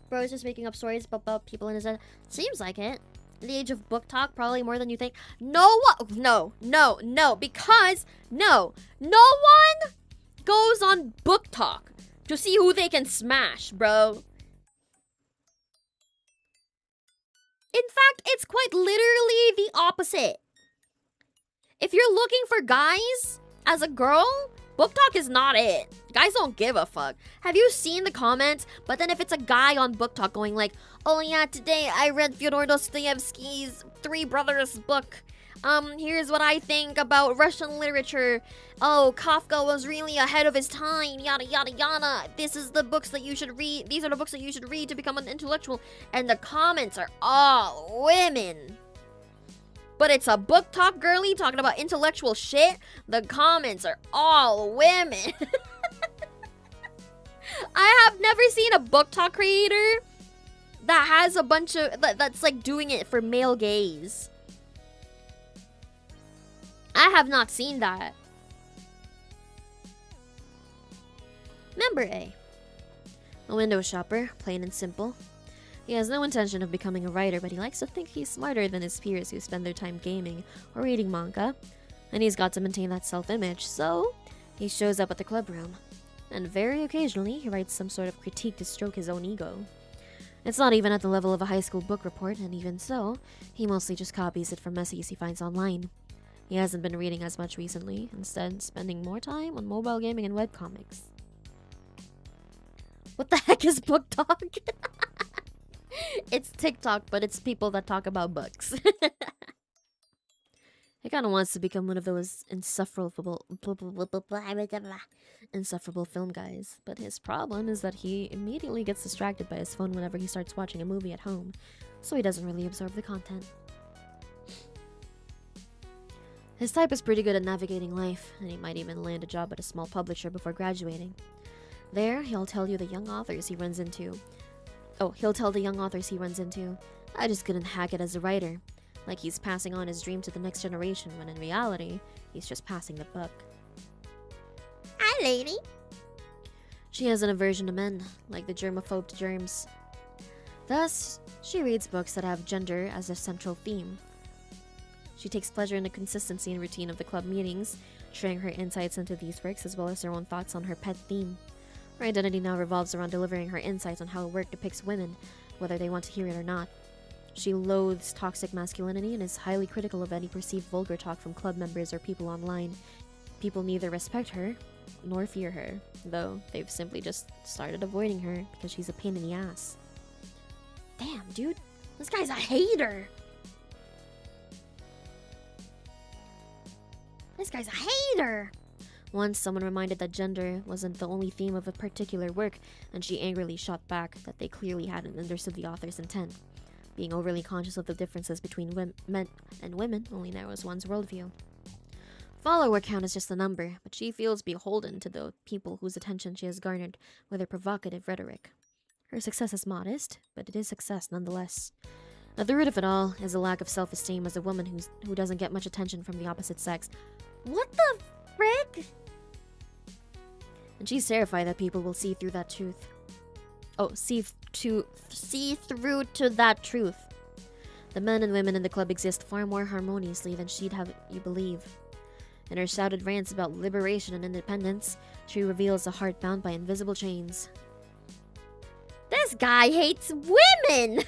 Bro is just making up stories about people in his head. Seems like it. In the age of book talk, probably more than you think. No, because no one goes on book talk to see who they can smash, bro. In fact, it's quite literally the opposite. If you're looking for guys as a girl, book talk is not it. Guys don't give a fuck. Have you seen the comments? But then if it's a guy on book talk going like, oh yeah, today I read Fyodor Dostoevsky's Three Brothers book. Here's what I think about Russian literature. Oh, Kafka was really ahead of his time, yada yada yada. This is the books that you should read. These are the books that you should read to become an intellectual. And the comments are all women. But it's a book talk girly talking about intellectual shit. The comments are all women. I have never seen a book talk creator that has a bunch of that's like doing it for male gaze. I have not seen that. Number A. A window shopper, plain and simple. He has no intention of becoming a writer, but he likes to think he's smarter than his peers who spend their time gaming or reading manga. And he's got to maintain that self-image, so he shows up at the club room. And very occasionally, he writes some sort of critique to stroke his own ego. It's not even at the level of a high school book report, and even so, he mostly just copies it from essays he finds online. He hasn't been reading as much recently, instead spending more time on mobile gaming and webcomics. What the heck is book talk? It's TikTok, but it's people that talk about books. He kind of wants to become one of those insufferable film guys, but his problem is that he immediately gets distracted by his phone whenever he starts watching a movie at home, so he doesn't really absorb the content. His type is pretty good at navigating life, and he might even land a job at a small publisher before graduating. There, he'll tell the young authors he runs into, I just couldn't hack it as a writer. Like he's passing on his dream to the next generation, when in reality, he's just passing the buck. Hi, lady. She has an aversion to men, like the germaphobe to germs. Thus, she reads books that have gender as a central theme. She takes pleasure in the consistency and routine of the club meetings, sharing her insights into these works as well as her own thoughts on her pet theme. Her identity now revolves around delivering her insights on how work depicts women, whether they want to hear it or not. She loathes toxic masculinity and is highly critical of any perceived vulgar talk from club members or people online. People neither respect her nor fear her, though they've simply just started avoiding her because she's a pain in the ass. Damn, dude. This guy's a hater. This guy's a hater. Once, someone reminded that gender wasn't the only theme of a particular work, and she angrily shot back that they clearly hadn't understood the author's intent. Being overly conscious of the differences between men and women only narrows one's worldview. Follower count is just a number, but she feels beholden to the people whose attention she has garnered with her provocative rhetoric. Her success is modest, but it is success nonetheless. At the root of it all is a lack of self-esteem as a woman who doesn't get much attention from the opposite sex. What the frick? And she's terrified that people will see through that truth. See through to that truth. The men and women in the club exist far more harmoniously than she'd have you believe. In her shouted rants about liberation and independence, she reveals a heart bound by invisible chains. This guy hates women!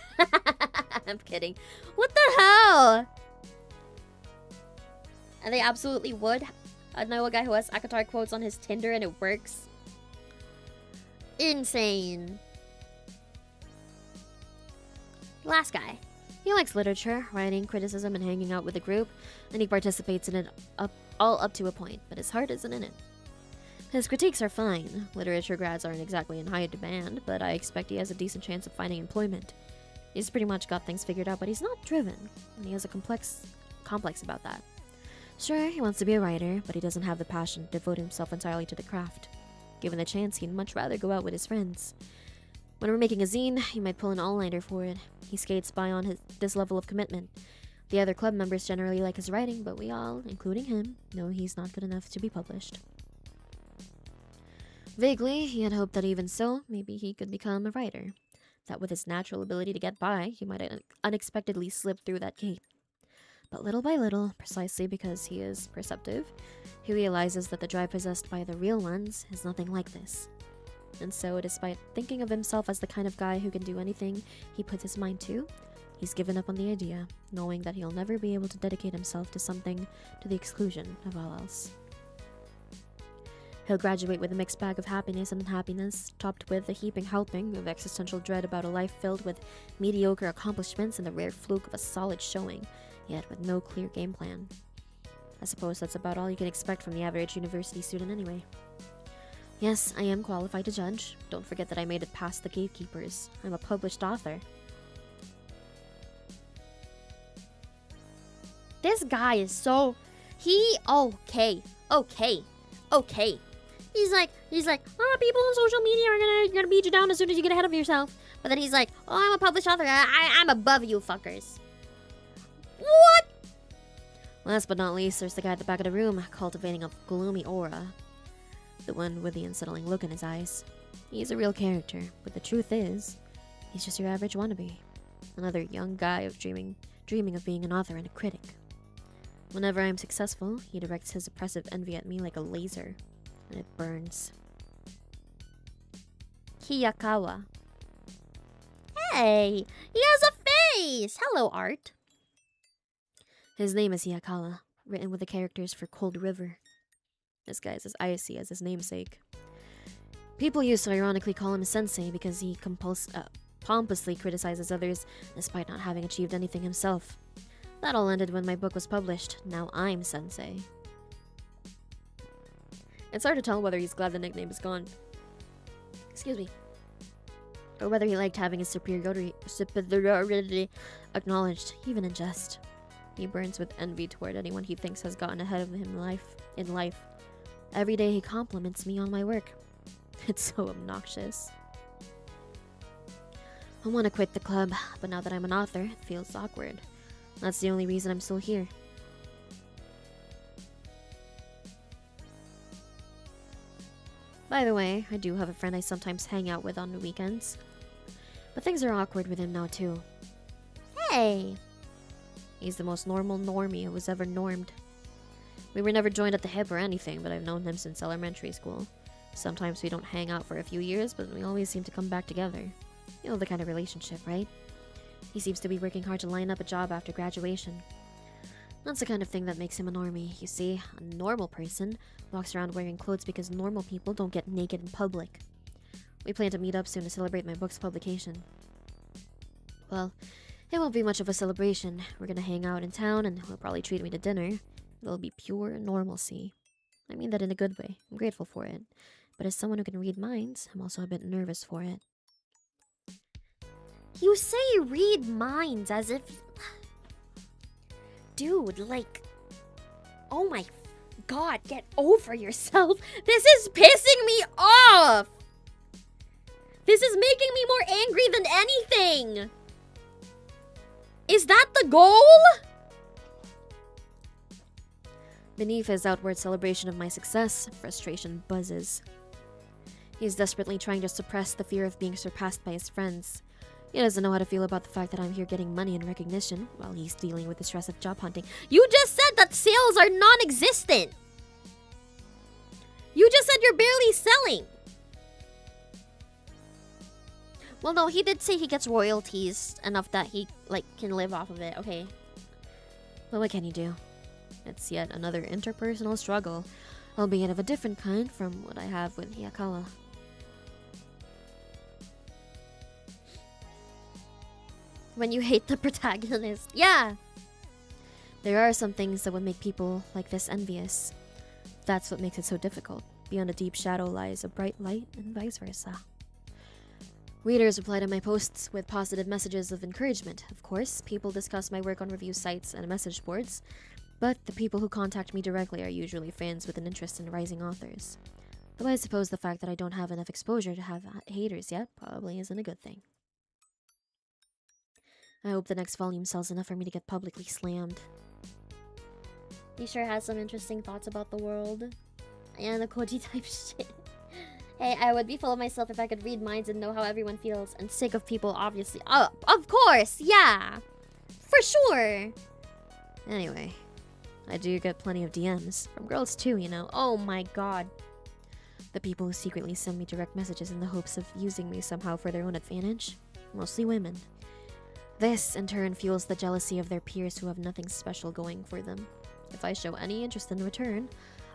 I'm kidding. What the hell? And they absolutely would. I know a guy who has Akatar quotes on his Tinder and it works. Insane. Last guy. He likes literature, writing, criticism, and hanging out with a group, and he participates in it all up to a point, but his heart isn't in it. His critiques are fine. Literature grads aren't exactly in high demand, but I expect he has a decent chance of finding employment. He's pretty much got things figured out, but he's not driven, and he has a complex about that. Sure, he wants to be a writer, but he doesn't have the passion to devote himself entirely to the craft. Given the chance, he'd much rather go out with his friends. When we're making a zine, he might pull an all-nighter for it. He skates by on this level of commitment. The other club members generally like his writing, but we all, including him, know he's not good enough to be published. Vaguely, he had hoped that even so, maybe he could become a writer. That with his natural ability to get by, he might unexpectedly slip through that gate. But little by little, precisely because he is perceptive, he realizes that the drive possessed by the real ones is nothing like this. And so, despite thinking of himself as the kind of guy who can do anything he puts his mind to, he's given up on the idea, knowing that he'll never be able to dedicate himself to something to the exclusion of all else. He'll graduate with a mixed bag of happiness and unhappiness, topped with a heaping helping of existential dread about a life filled with mediocre accomplishments and the rare fluke of a solid showing, yet with no clear game plan. I suppose that's about all you can expect from the average university student anyway. Yes, I am qualified to judge. Don't forget that I made it past the gatekeepers. I'm a published author. This guy is so... Okay. He's like, people on social media are gonna beat you down as soon as you get ahead of yourself. But then he's like, I'm a published author. I'm above you fuckers. What? Last but not least, there's the guy at the back of the room, cultivating a gloomy aura. The one with the unsettling look in his eyes. He's a real character, but the truth is, he's just your average wannabe. Another young guy of dreaming of being an author and a critic. Whenever I'm successful, he directs his oppressive envy at me like a laser, and it burns. Hiyakawa. Hey, he has a face! Hello, Art. His name is Hiyakawa, written with the characters for Cold River. This guy is as icy as his namesake. People used to ironically call him sensei because he pompously criticizes others despite not having achieved anything himself. That all ended when my book was published. Now I'm sensei. It's hard to tell whether he's glad the nickname is gone. Excuse me. Or whether he liked having his superiority acknowledged, even in jest. He burns with envy toward anyone he thinks has gotten ahead of him in life. Every day he compliments me on my work. It's so obnoxious. I want to quit the club, but now that I'm an author, it feels awkward. That's the only reason I'm still here. By the way, I do have a friend I sometimes hang out with on the weekends. But things are awkward with him now too. Hey! He's the most normal normie who was ever normed. We were never joined at the hip or anything, but I've known him since elementary school. Sometimes we don't hang out for a few years, but we always seem to come back together. You know the kind of relationship, right? He seems to be working hard to line up a job after graduation. That's the kind of thing that makes him a normie. You see, a normal person walks around wearing clothes because normal people don't get naked in public. We plan to meet up soon to celebrate my book's publication. Well, it won't be much of a celebration. We're gonna hang out in town and he'll probably treat me to dinner. It'll be pure normalcy. I mean that in a good way. I'm grateful for it. But as someone who can read minds, I'm also a bit nervous for it. You say you read minds as if... Dude, like... Oh my god, get over yourself. This is pissing me off. This is making me more angry than anything. Is that the goal? Beneath his outward celebration of my success, frustration buzzes. He's desperately trying to suppress the fear of being surpassed by his friends. He doesn't know how to feel about the fact that I'm here getting money and recognition, while he's dealing with the stress of job hunting. You just said that sales are non-existent! You just said you're barely selling! Well, no, he did say he gets royalties enough that he, can live off of it, okay. But what can you do? It's yet another interpersonal struggle, albeit of a different kind from what I have with Hiyakawa. When you hate the protagonist. Yeah! There are some things that would make people like this envious. That's what makes it so difficult. Beyond a deep shadow lies a bright light, and vice versa. Readers reply to my posts with positive messages of encouragement. Of course, people discuss my work on review sites and message boards, but the people who contact me directly are usually fans with an interest in rising authors. Though I suppose the fact that I don't have enough exposure to have haters yet probably isn't a good thing. I hope the next volume sells enough for me to get publicly slammed. He sure has some interesting thoughts about the world. And the Koji type shit. Hey, I would be full of myself if I could read minds and know how everyone feels. And sick of people, obviously. Oh, of course, yeah. For sure. Anyway, I do get plenty of DMs. From girls too, you know. Oh my god. The people who secretly send me direct messages in the hopes of using me somehow for their own advantage. Mostly women. This, in turn, fuels the jealousy of their peers who have nothing special going for them. If I show any interest in return,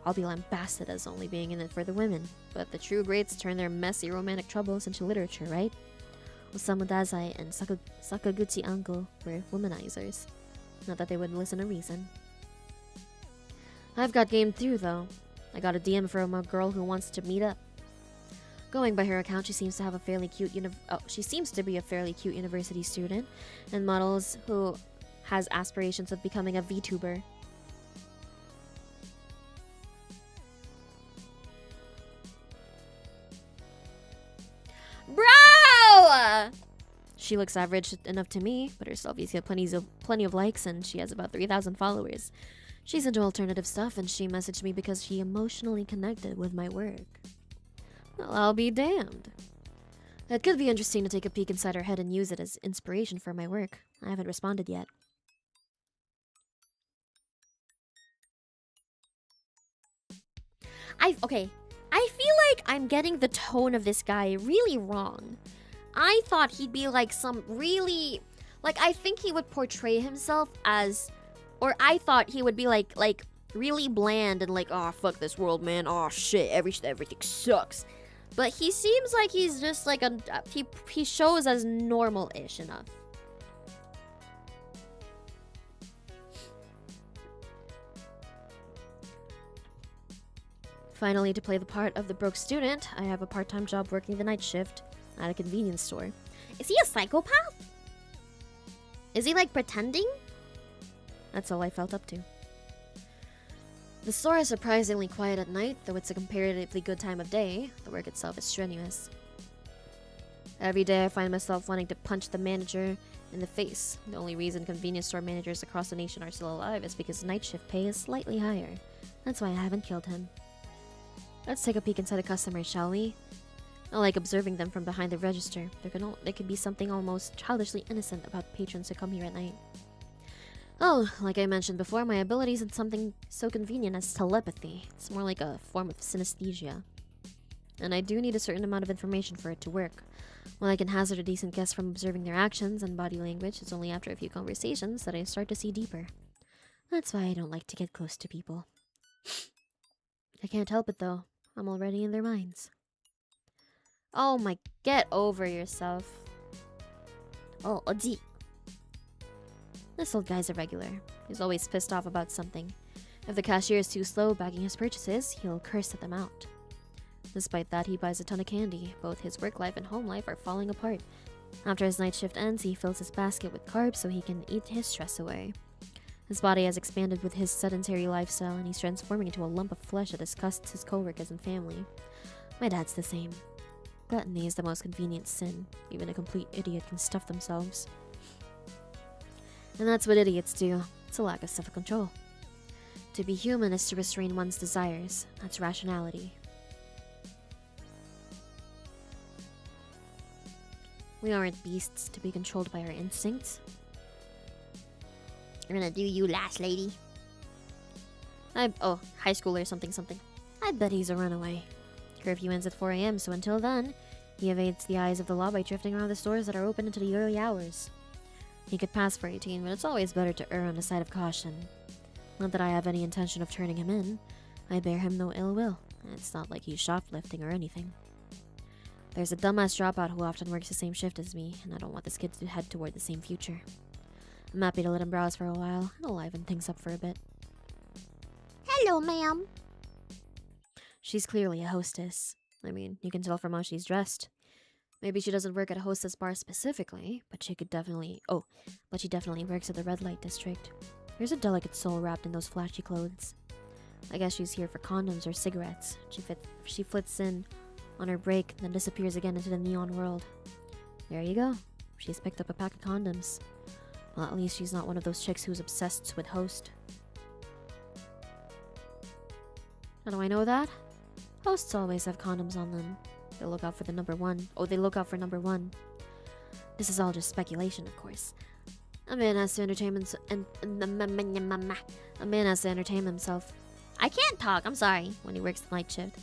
I'll be lambasted as only being in it for the women. But the true greats turn their messy romantic troubles into literature, right? Osamu Dazai and Sakaguchi Anko were womanizers. Not that they wouldn't listen to reason. I've got game through, though. I got a DM from a girl who wants to meet up. Going by her account, she seems to have a fairly cute she seems to be a fairly cute university student and models who has aspirations of becoming a VTuber. Bro! She looks average enough to me, but her selfies get plenty of likes and she has about 3,000 followers. She's into alternative stuff and she messaged me because she emotionally connected with my work. Well, I'll be damned. It could be interesting to take a peek inside her head and use it as inspiration for my work. I haven't responded yet. Okay. I feel like I'm getting the tone of this guy really wrong. I thought he'd be like some really... Like, I think he would portray himself as... Or I thought he would be like really bland and like, oh, fuck this world, man. Oh, shit, everything sucks. But he seems like he's just like he shows as normal-ish enough. Finally, to play the part of the broke student, I have a part-time job working the night shift at a convenience store. Is he a psychopath? Is he like pretending? That's all I felt up to. The store is surprisingly quiet at night, though it's a comparatively good time of day. The work itself is strenuous. Every day I find myself wanting to punch the manager in the face. The only reason convenience store managers across the nation are still alive is because night shift pay is slightly higher. That's why I haven't killed him. Let's take a peek inside the customers, shall we? I like observing them from behind the register. There could be something almost childishly innocent about patrons who come here at night. Oh, like I mentioned before, my ability isn't something so convenient as telepathy. It's more like a form of synesthesia. And I do need a certain amount of information for it to work. While I can hazard a decent guess from observing their actions and body language, it's only after a few conversations that I start to see deeper. That's why I don't like to get close to people. I can't help it though. I'm already in their minds. Oh my, get over yourself. Oh, Oji. This old guy's a regular. He's always pissed off about something. If the cashier is too slow bagging his purchases, he'll curse at them out. Despite that, he buys a ton of candy. Both his work life and home life are falling apart. After his night shift ends, he fills his basket with carbs so he can eat his stress away. His body has expanded with his sedentary lifestyle, and he's transforming into a lump of flesh that disgusts his coworkers and family. My dad's the same. Gluttony is the most convenient sin. Even a complete idiot can stuff themselves. And that's what idiots do. It's a lack of self-control. To be human is to restrain one's desires. That's rationality. We aren't beasts to be controlled by our instincts. You're gonna do you last, lady. Oh, high schooler something. I bet he's a runaway. Curfew ends at 4 a.m., so until then, he evades the eyes of the law by drifting around the stores that are open into the early hours. He could pass for 18, but it's always better to err on the side of caution. Not that I have any intention of turning him in. I bear him no ill will. It's not like he's shoplifting or anything. There's a dumbass dropout who often works the same shift as me, and I don't want this kid to head toward the same future. I'm happy to let him browse for a while and liven things up for a bit. Hello, ma'am. She's clearly a hostess. I mean, you can tell from how she's dressed. Maybe she doesn't work at a hostess bar specifically, but she definitely works at the red light district. There's a delicate soul wrapped in those flashy clothes. I guess she's here for condoms or cigarettes. She flits in on her break, then disappears again into the neon world. There you go. She's picked up a pack of condoms. Well, at least she's not one of those chicks who's obsessed with host. How do I know that? Hosts always have condoms on them. They look out for the number one. Oh, they look out for number one. This is all just speculation, of course. A man has to entertain himself. I can't talk, I'm sorry, when he works the night shift.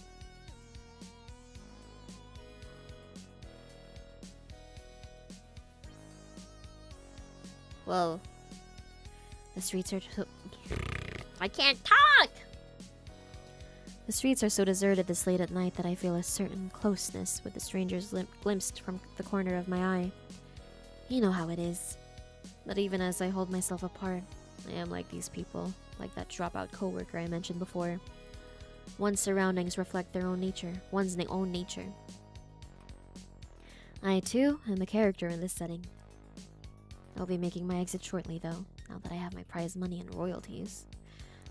Whoa. The streets are so... I can't talk! The streets are so deserted this late at night that I feel a certain closeness with the strangers glimpsed from the corner of my eye. You know how it is. But even as I hold myself apart, I am like these people, like that dropout coworker I mentioned before. One's surroundings reflect their own nature, one's own nature. I, too, am a character in this setting. I'll be making my exit shortly, though, now that I have my prize money and royalties.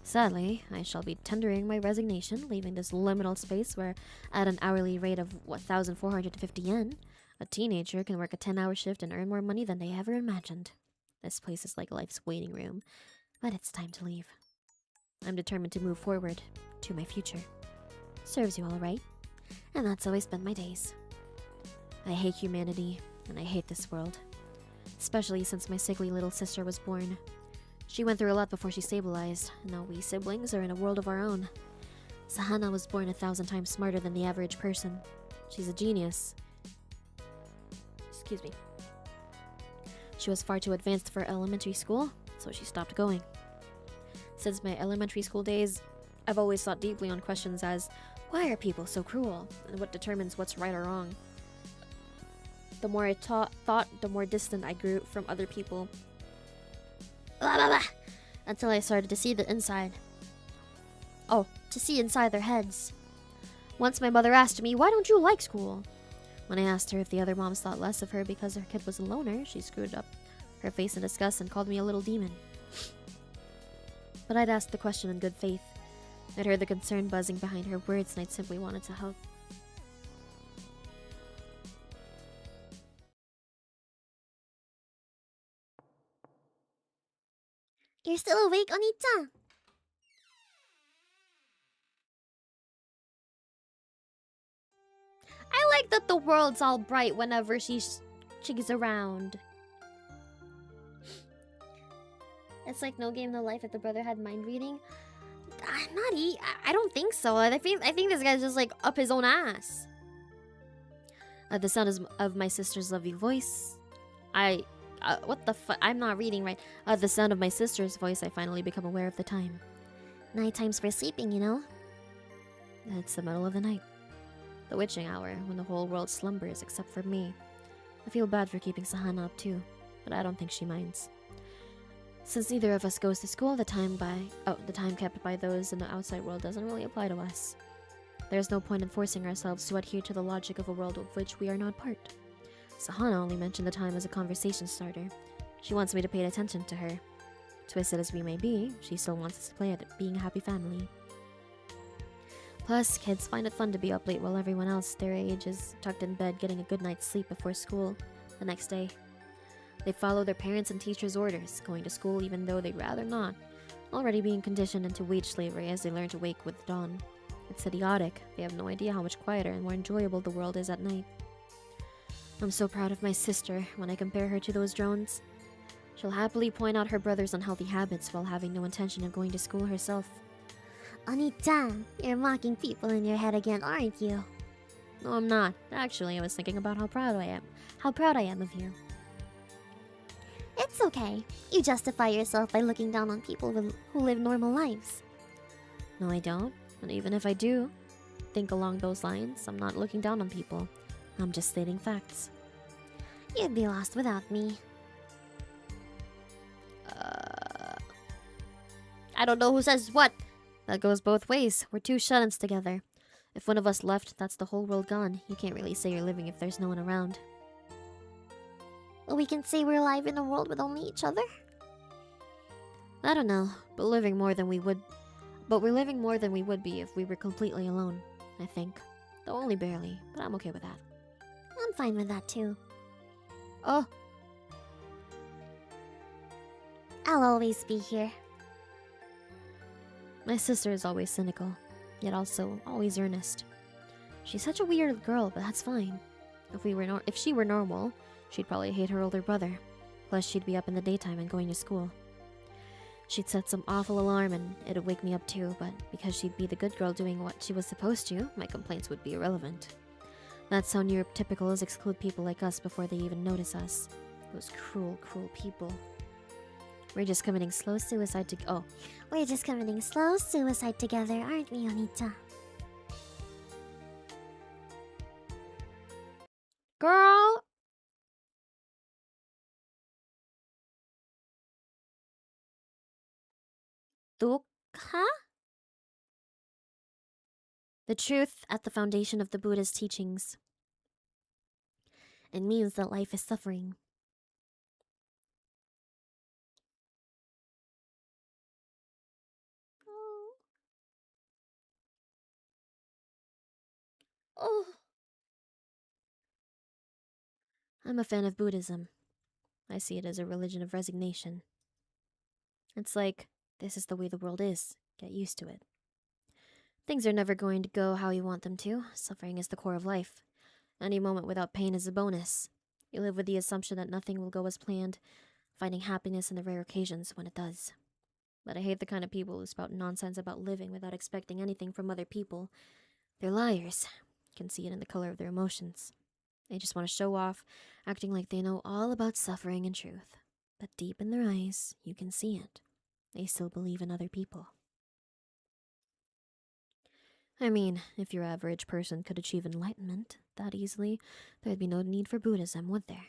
Sadly, I shall be tendering my resignation, leaving this liminal space where, at an hourly rate of 1,450 yen, a teenager can work a 10-hour shift and earn more money than they ever imagined. This place is like life's waiting room, but it's time to leave. I'm determined to move forward, to my future. Serves you all right, and that's always been my days. I hate humanity, and I hate this world. Especially since my sickly little sister was born. She went through a lot before she stabilized, and now we siblings are in a world of our own. Sahana was born 1,000 times smarter than the average person. She's a genius. Excuse me. She was far too advanced for elementary school, so she stopped going. Since my elementary school days, I've always thought deeply on questions as, why are people so cruel, and what determines what's right or wrong? The more I thought, the more distant I grew from other people. Blah, blah, blah, until I started to see the inside. Oh, to see inside their heads. Once my mother asked me, why don't you like school? When I asked her if the other moms thought less of her because her kid was a loner, she screwed up her face in disgust and called me a little demon. But I'd asked the question in good faith. I'd heard the concern buzzing behind her words, and I'd simply wanted to help. You're still awake, Onita? I like that the world's all bright whenever she's around. It's like No Game No Life if the brother had mind reading. I don't think so. I think this guy's just like up his own ass. The sound of my sister's lovely voice. What the fuck? I'm not reading right. The sound of my sister's voice, I finally become aware of the time. Night time's for sleeping, you know? It's the middle of the night. The witching hour, when the whole world slumbers except for me. I feel bad for keeping Sahana up too, but I don't think she minds. Since neither of us goes to school, the time kept by those in the outside world doesn't really apply to us. There's no point in forcing ourselves to adhere to the logic of a world of which we are not part. Sahana only mentioned the time as a conversation starter. She wants me to pay attention to her. Twisted as we may be, she still wants us to play at being a happy family. Plus, kids find it fun to be up late while everyone else their age is tucked in bed getting a good night's sleep before school the next day. They follow their parents' and teachers' orders, going to school even though they'd rather not, already being conditioned into wage slavery as they learn to wake with dawn. It's idiotic. They have no idea how much quieter and more enjoyable the world is at night. I'm so proud of my sister when I compare her to those drones. She'll happily point out her brother's unhealthy habits while having no intention of going to school herself. Oni-chan, you're mocking people in your head again, aren't you? No, I'm not. Actually, I was thinking about how proud I am of you. It's okay. You justify yourself by looking down on people who live normal lives. No, I don't. And even if I do think along those lines, I'm not looking down on people. I'm just stating facts. You'd be lost without me. I don't know who says what. That goes both ways. We're two shut-ins together. If one of us left, that's the whole world gone. You can't really say you're living if there's no one around. Well, we can say we're alive in a world with only each other? I don't know, but living more than we would But we're living more than we would be if we were completely alone, I think. Though only barely, but I'm okay with that. I'm fine with that too. Oh, I'll always be here. my sister is always cynical, yet also always earnest. She's such a weird girl, but that's fine. If she were normal, she'd probably hate her older brother. Plus, she'd be up in the daytime and going to school. She'd set some awful alarm and it'd wake me up too, but because she'd be the good girl doing what she was supposed to, my complaints would be irrelevant. That's how neurotypicals exclude people like us before they even notice us. Those cruel, cruel people. We're just committing slow suicide to- oh. We're just committing slow suicide together, aren't we, Onita? Girl! Dukkha? The truth at the foundation of the Buddha's teachings. It means that life is suffering. Oh. I'm a fan of Buddhism. I see it as a religion of resignation. It's like, this is the way the world is. Get used to it. Things are never going to go how you want them to. Suffering is the core of life. Any moment without pain is a bonus. You live with the assumption that nothing will go as planned, finding happiness in the rare occasions when it does. But I hate the kind of people who spout nonsense about living without expecting anything from other people. They're liars. You can see it in the color of their emotions. They just want to show off, acting like they know all about suffering and truth. But deep in their eyes, you can see it. They still believe in other people. I mean, if your average person could achieve enlightenment that easily, there'd be no need for Buddhism, would there?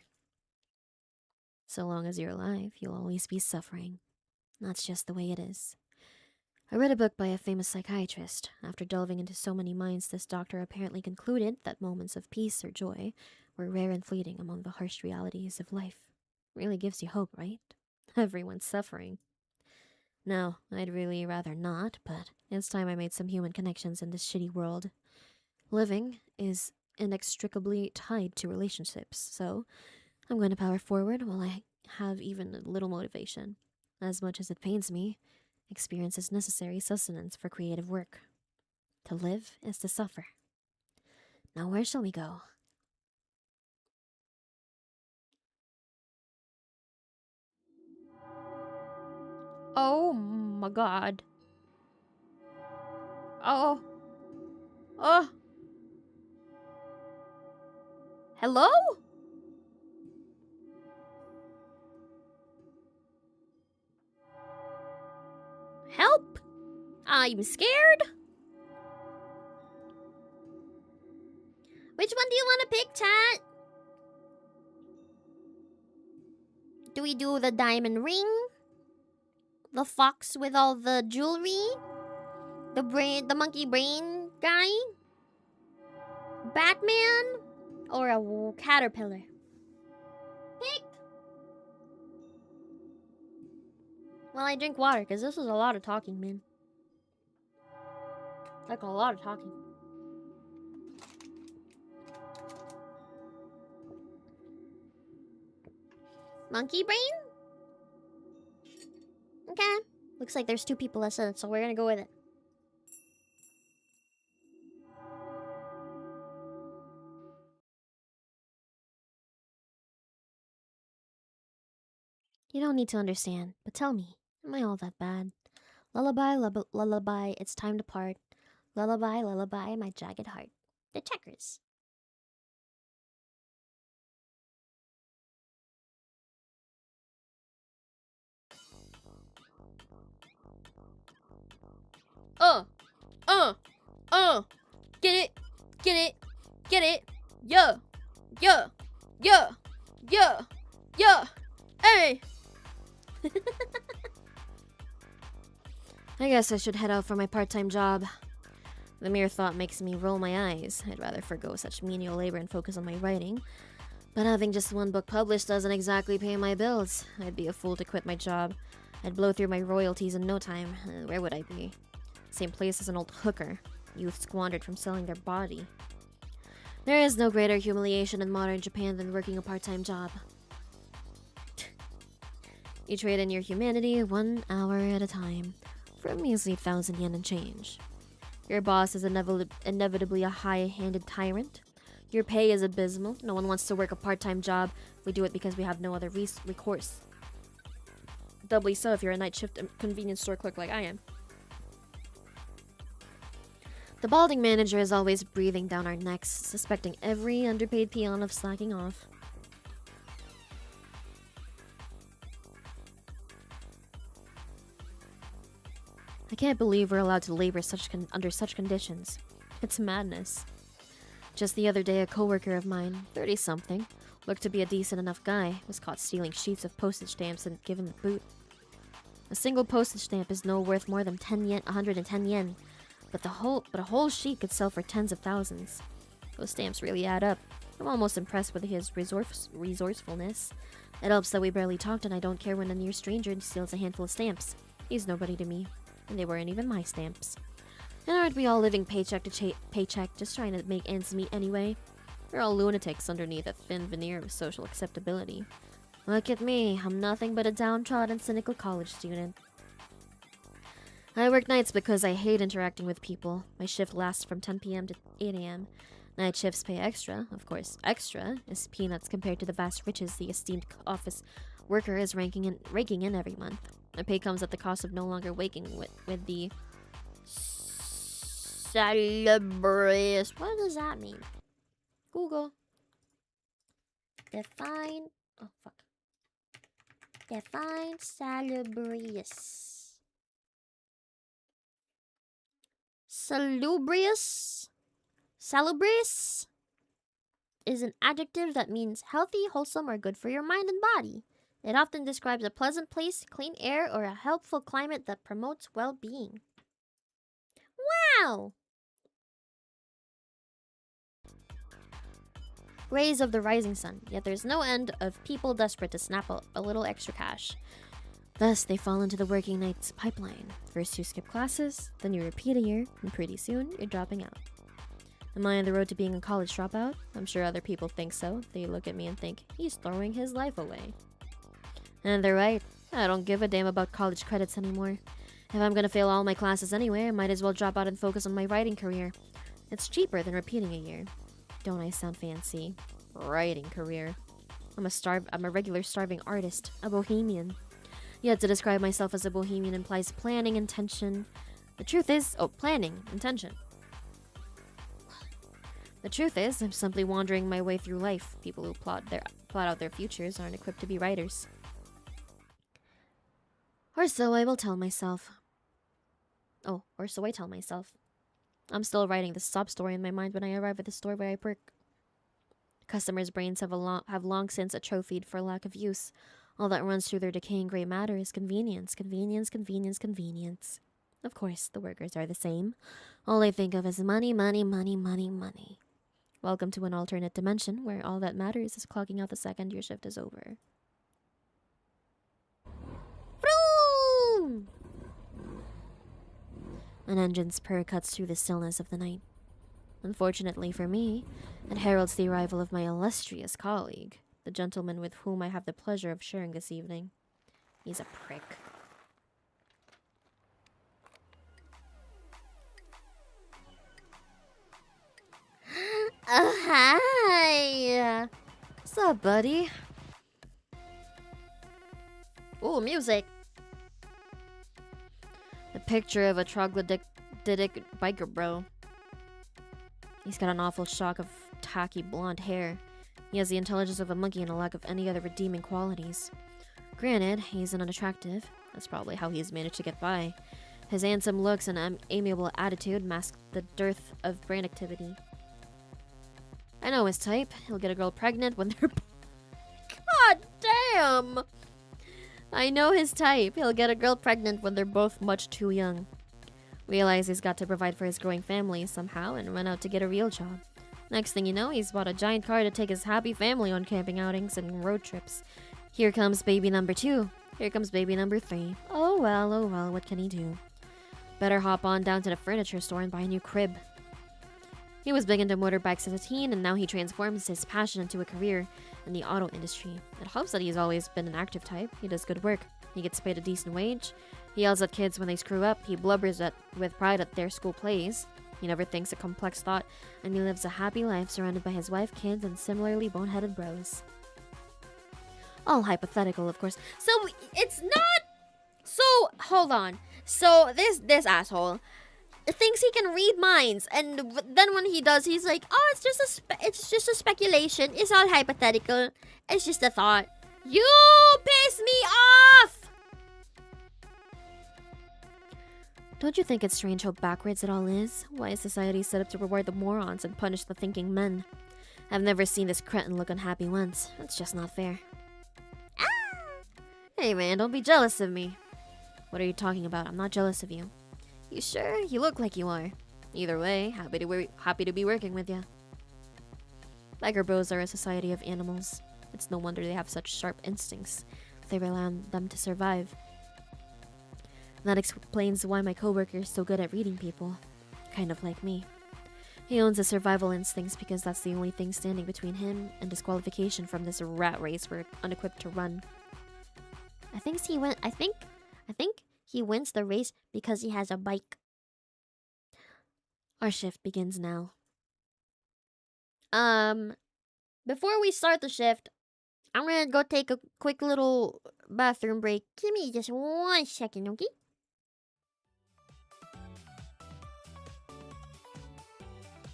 So long as you're alive, you'll always be suffering. That's just the way it is. I read a book by a famous psychiatrist. After delving into so many minds, this doctor apparently concluded that moments of peace or joy were rare and fleeting among the harsh realities of life. Really gives you hope, right? Everyone's suffering. No, I'd really rather not, but it's time I made some human connections in this shitty world. Living is inextricably tied to relationships, so I'm going to power forward while I have even a little motivation. As much as it pains me, experience is necessary sustenance for creative work. To live is to suffer. Now where shall we go? Oh my god. Oh. Oh. Hello? Help! I'm scared. Which one do you want to pick, chat? Do we do the diamond ring? The fox with all the jewelry? The monkey brain guy? Batman? Or a caterpillar? Pick! Well, I drink water, because this was a lot of talking, man. Like a lot of talking. Monkey brain? Okay. Looks like there's two people that said it, so we're gonna go with it. You don't need to understand, but tell me, am I all that bad? Lullaby, lullaby, it's time to part. Lullaby, lullaby, my jagged heart. The checkers. Get it, get it, get it. Yeah, yeah, yeah, yeah, yeah. Hey. I guess I should head out for my part-time job. The mere thought makes me roll my eyes. I'd rather forgo such menial labor and focus on my writing. But having just one book published doesn't exactly pay my bills. I'd be a fool to quit my job. I'd blow through my royalties in no time. Where would I be? Same place as an old hooker. Youth squandered from selling their body. There is no greater humiliation in modern Japan than working a part-time job. You trade in your humanity 1 hour at a time for a measly 1,000 yen and change. Your boss is inevitably a high-handed tyrant. Your pay is abysmal. No one wants to work a part-time job. We do it because we have no other recourse. Doubly so if you're a night shift convenience store clerk like I am. The balding manager is always breathing down our necks, suspecting every underpaid peon of slacking off. I can't believe we're allowed to labor under such conditions. It's madness. Just the other day, a coworker of mine, 30-something, looked to be a decent enough guy, was caught stealing sheets of postage stamps and given the boot. A single postage stamp is no worth more than 10 yen, 110 yen, but a whole sheet could sell for tens of thousands. Those stamps really add up. I'm almost impressed with his resourcefulness. It helps that we barely talked, and I don't care when a near stranger steals a handful of stamps. He's nobody to me, and they weren't even my stamps. And aren't we all living paycheck to paycheck, just trying to make ends meet anyway? We're all lunatics underneath a thin veneer of social acceptability. Look at me, I'm nothing but a downtrodden, cynical college student. I work nights because I hate interacting with people. My shift lasts from 10 p.m. to 8 a.m. Night shifts pay extra. Of course, extra is peanuts compared to the vast riches the esteemed office worker is raking in every month. My pay comes at the cost of no longer waking with the salubrious. What does that mean? Google. Define. Oh, fuck. Define salubrious. Salubrious? Salubrious is an adjective that means healthy, wholesome, or good for your mind and body. It often describes a pleasant place, clean air, or a helpful climate that promotes well-being. Wow! Rays of the rising sun, yet there's no end of people desperate to snap a little extra cash. Thus, they fall into the working night's pipeline. First you skip classes, then you repeat a year, and pretty soon you're dropping out. Am I on the road to being a college dropout? I'm sure other people think so. They look at me and think, he's throwing his life away. And they're right. I don't give a damn about college credits anymore. If I'm gonna fail all my classes anyway, I might as well drop out and focus on my writing career. It's cheaper than repeating a year. Don't I sound fancy? Writing career. I'm a regular starving artist, a bohemian. Yet to describe myself as a bohemian implies planning, intention. The truth is, planning, intention. The truth is, I'm simply wandering my way through life. People who plot out their futures aren't equipped to be writers. Or so I will tell myself. Oh, or so I tell myself. I'm still writing the sob story in my mind when I arrive at the store where I work. Customers' brains have long since atrophied for lack of use. All that runs through their decaying gray matter is convenience, convenience, convenience, convenience. Of course, the workers are the same. All they think of is money, money, money, money, money. Welcome to an alternate dimension where all that matters is clocking out the second your shift is over. Vroom! An engine's purr cuts through the stillness of the night. Unfortunately for me, it heralds the arrival of my illustrious colleague, the gentleman with whom I have the pleasure of sharing this evening. He's a prick. Oh, hi! What's up, buddy? Ooh, music. A picture of a troglodytic biker bro. He's got an awful shock of tacky blonde hair. He has the intelligence of a monkey and a lack of any other redeeming qualities. Granted, he's unattractive. That's probably how he's managed to get by. His handsome looks and amiable attitude mask the dearth of brain activity. I know his type. He'll get a girl pregnant when they're... God damn! I know his type. He'll get a girl pregnant when they're both much too young. Realize he's got to provide for his growing family somehow and run out to get a real job. Next thing you know, he's bought a giant car to take his happy family on camping outings and road trips. Here comes baby number 2. Here comes baby number 3. Oh well, what can he do? Better hop on down to the furniture store and buy a new crib. He was big into motorbikes as a teen, and now he transforms his passion into a career in the auto industry. It helps that he's always been an active type. He does good work. He gets paid a decent wage. He yells at kids when they screw up. He blubbers with pride at their school plays. He never thinks a complex thought, and he lives a happy life surrounded by his wife, kids, and similarly boneheaded bros. All hypothetical, of course. So it's not. So hold on. So this asshole thinks he can read minds, and then when he does, he's like, "Oh, it's just a speculation. It's all hypothetical. It's just a thought." You piss me off. Don't you think it's strange how backwards it all is? Why is society set up to reward the morons and punish the thinking men? I've never seen this cretin look unhappy once. It's just not fair. Ah! Hey man, don't be jealous of me. What are you talking about? I'm not jealous of you. You sure? You look like you are. Either way, happy to be working with you. Biker bros are a society of animals. It's no wonder they have such sharp instincts. They rely on them to survive. That explains why my coworker is so good at reading people. Kind of like me. He owns the survival instincts because that's the only thing standing between him and disqualification from this rat race we're unequipped to run. I think he wins the race because he has a bike. Our shift begins now. Before we start the shift, I'm gonna go take a quick little bathroom break. Give me just 1 second, okay?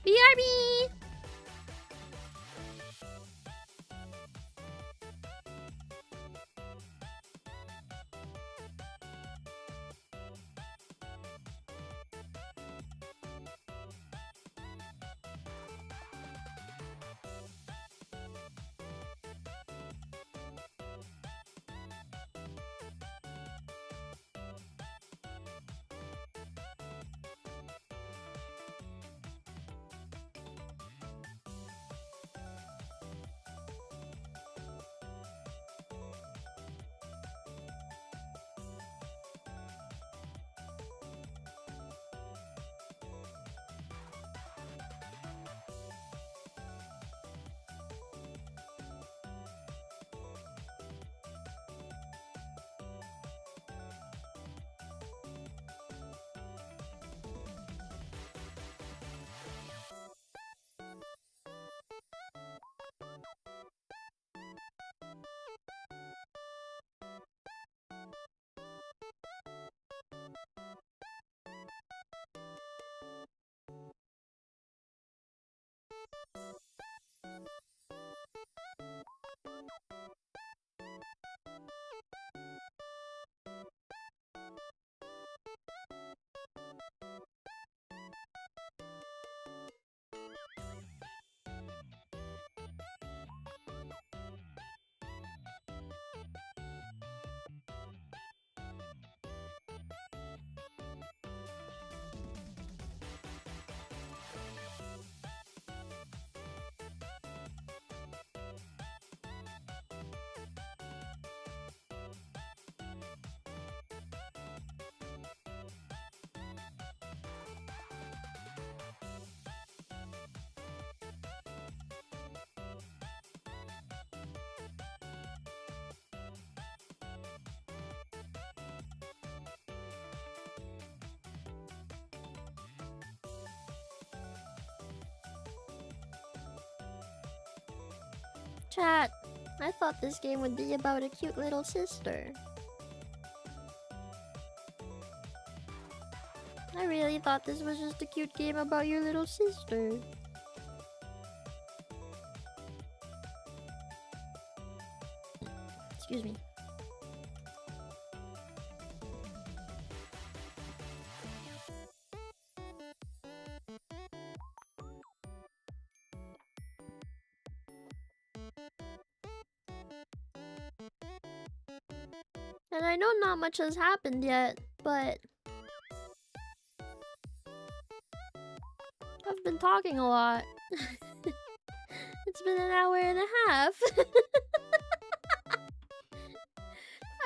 BRB! Chat, I thought this game would be about a cute little sister. I really thought this was just a cute game about your little sister. Excuse me. And I know not much has happened yet, but I've been talking a lot. It's been an hour and a half.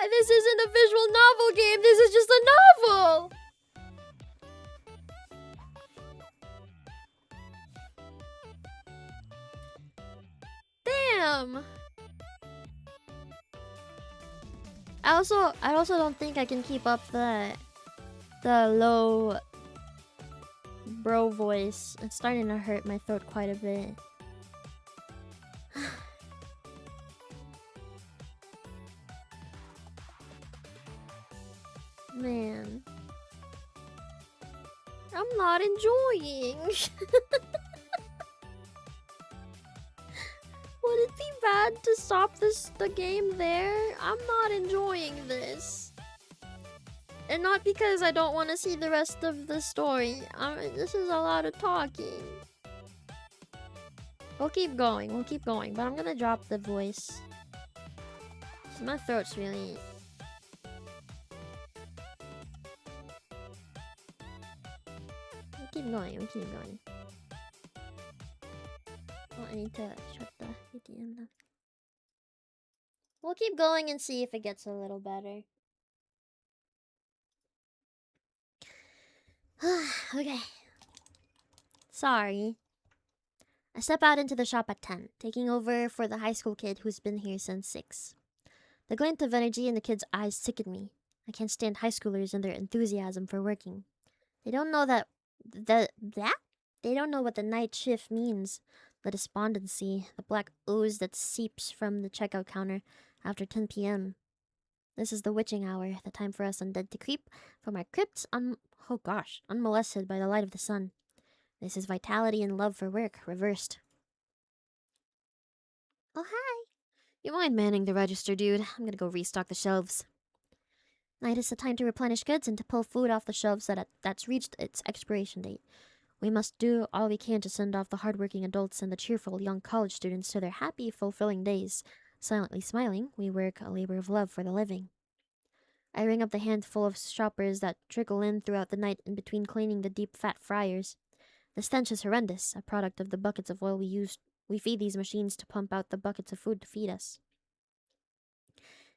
This isn't a visual novel game, this is just a novel! Damn. I also don't think I can keep up the low bro voice. It's starting to hurt my throat quite a bit. Man. I'm not enjoying. Would it be bad to stop the game there? I'm not enjoying this. And not because I don't want to see the rest of the story. This is a lot of talking. We'll keep going, but I'm gonna drop the voice. My throat's really... We'll keep going. Oh, I need to shut the ATM down. We'll keep going and see if it gets a little better. Okay. Sorry. I step out into the shop at 10, taking over for the high school kid who's been here since 6. The glint of energy in the kid's eyes sicken me. I can't stand high schoolers and their enthusiasm for working. They don't know They don't know what the night shift means. The despondency, the black ooze that seeps from the checkout counter after 10 p.m. This is the witching hour, the time for us undead to creep from our crypts unmolested by the light of the sun. This is vitality and love for work, reversed. Oh, hi. You mind manning the register, dude? I'm gonna go restock the shelves. Night is the time to replenish goods and to pull food off the shelves that's reached its expiration date. We must do all we can to send off the hardworking adults and the cheerful young college students to their happy, fulfilling days. Silently smiling, we work a labor of love for the living. I ring up the handful of shoppers that trickle in throughout the night in between cleaning the deep fat fryers. The stench is horrendous, a product of the buckets of oil we feed these machines to pump out the buckets of food to feed us.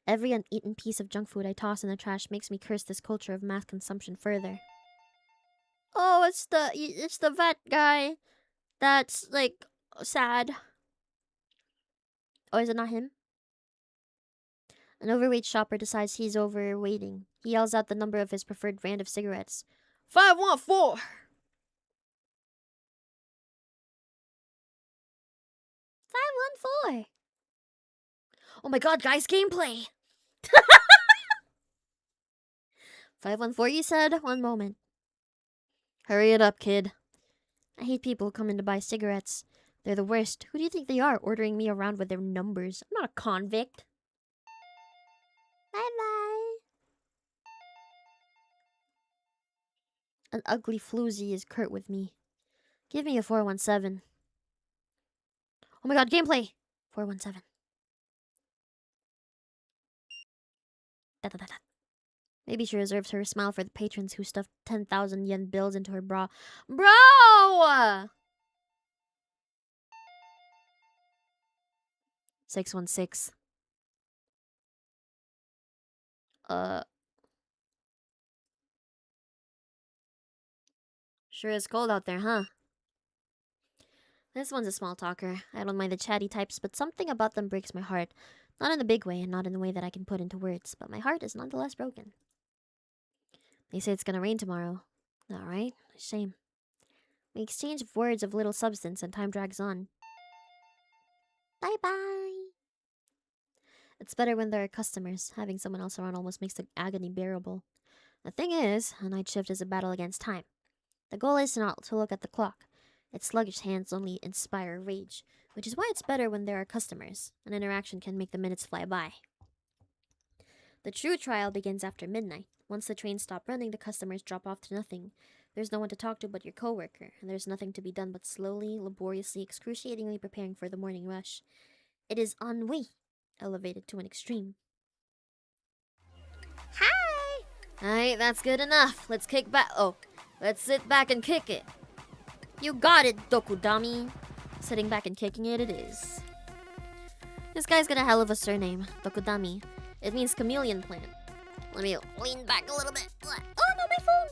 Every uneaten piece of junk food I toss in the trash makes me curse this culture of mass consumption further. Oh, it's the vet guy that's, like, sad. Oh, is it not him? An overweight shopper decides he's overweighting. He yells out the number of his preferred brand of cigarettes. 514! 514! Oh my god, guys, gameplay! 514, you said? One moment. Hurry it up, kid. I hate people who come in to buy cigarettes. They're the worst. Who do you think they are, ordering me around with their numbers? I'm not a convict. Bye-bye. An ugly floozy is curt with me. Give me a 417. Oh my god, gameplay! 417. Da-da-da-da. Maybe she reserves her smile for the patrons who stuffed 10,000 yen bills into her bra. Bro! 616. Sure is cold out there, huh? This one's a small talker. I don't mind the chatty types, but something about them breaks my heart. Not in a big way, and not in the way that I can put into words, but my heart is nonetheless broken. They say it's gonna rain tomorrow. Alright, shame. We exchange words of little substance, and time drags on. Bye-bye. It's better when there are customers. Having someone else around almost makes the agony bearable. The thing is, a night shift is a battle against time. The goal is not to look at the clock. Its sluggish hands only inspire rage, which is why it's better when there are customers. An interaction can make the minutes fly by. The true trial begins after midnight. Once the trains stop running, the customers drop off to nothing. There's no one to talk to but your coworker, and there's nothing to be done but slowly, laboriously, excruciatingly preparing for the morning rush. It is ennui, elevated to an extreme. Hi! Alright, that's good enough. Let's kick back. Oh, let's sit back and kick it. You got it, Dokudami. Sitting back and kicking it, it is. This guy's got a hell of a surname, Dokudami. It means chameleon plant. Let me lean back a little bit. Oh no, my phone!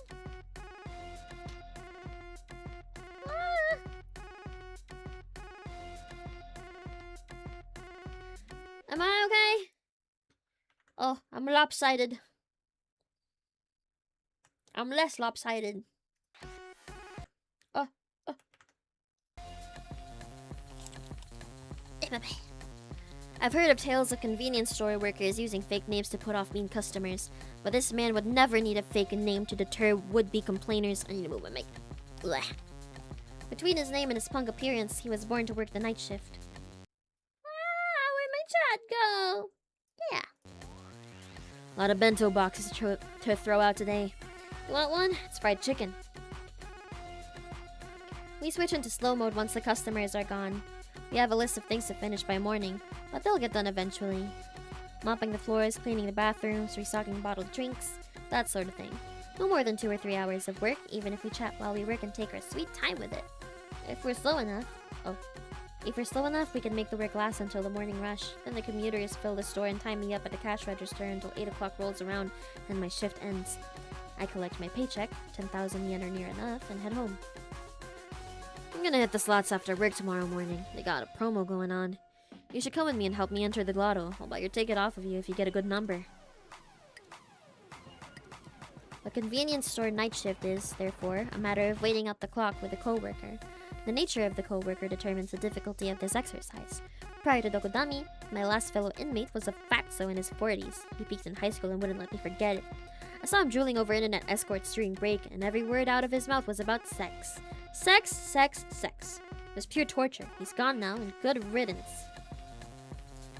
Oh, I'm lopsided. I'm less lopsided. Oh, oh. I've heard of tales of convenience store workers using fake names to put off mean customers, but this man would never need a fake name to deter would-be complainers. I need to move my mic. Blech. Between his name and his punk appearance, he was born to work the night shift. Ah, where'd my chat go? Yeah. A lot of bento boxes to throw out today. You want one? It's fried chicken. We switch into slow mode once the customers are gone. We have a list of things to finish by morning, but they'll get done eventually. Mopping the floors, cleaning the bathrooms, restocking bottled drinks, that sort of thing. No more than 2 or 3 hours of work, even if we chat while we work and take our sweet time with it. If we're slow enough, we can make the work last until the morning rush. Then the commuters fill the store and tie me up at the cash register until 8 o'clock rolls around and my shift ends. I collect my paycheck, 10,000 yen or near enough, and head home. I'm gonna hit the slots after work tomorrow morning. They got a promo going on. You should come with me and help me enter the lotto. I'll buy your ticket off of you if you get a good number. The convenience store night shift is, therefore, a matter of waiting out the clock with a coworker. The nature of the coworker determines the difficulty of this exercise. Prior to Dokodami, my last fellow inmate was a fatso in his 40s. He peaked in high school and wouldn't let me forget it. I saw him drooling over internet escorts during break, and every word out of his mouth was about sex. Sex, sex, sex. It was pure torture. He's gone now, and good riddance.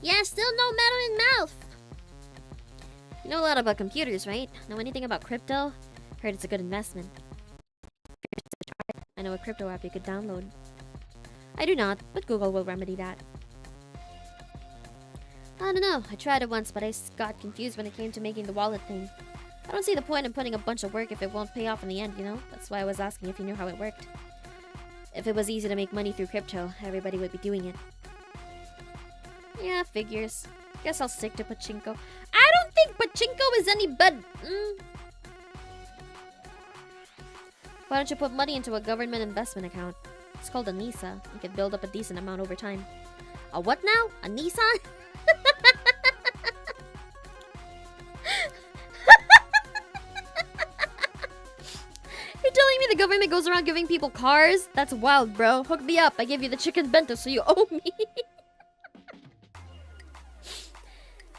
Yeah, still no metal in mouth! You know a lot about computers, right? Know anything about crypto? Heard it's a good investment. I know a crypto app you could download. I do not, but Google will remedy that. I don't know. I tried it once, but I got confused when it came to making the wallet thing. I don't see the point in putting a bunch of work if it won't pay off in the end, you know? That's why I was asking if you knew how it worked. If it was easy to make money through crypto, everybody would be doing it. Yeah, figures. Guess I'll stick to pachinko. I don't think pachinko is any better. Why don't you put money into a government investment account? It's called a NISA. You can build up a decent amount over time. A what now? A Nissan? You're telling me the government goes around giving people cars? That's wild, bro. Hook me up. I gave you the chicken bento, so you owe me.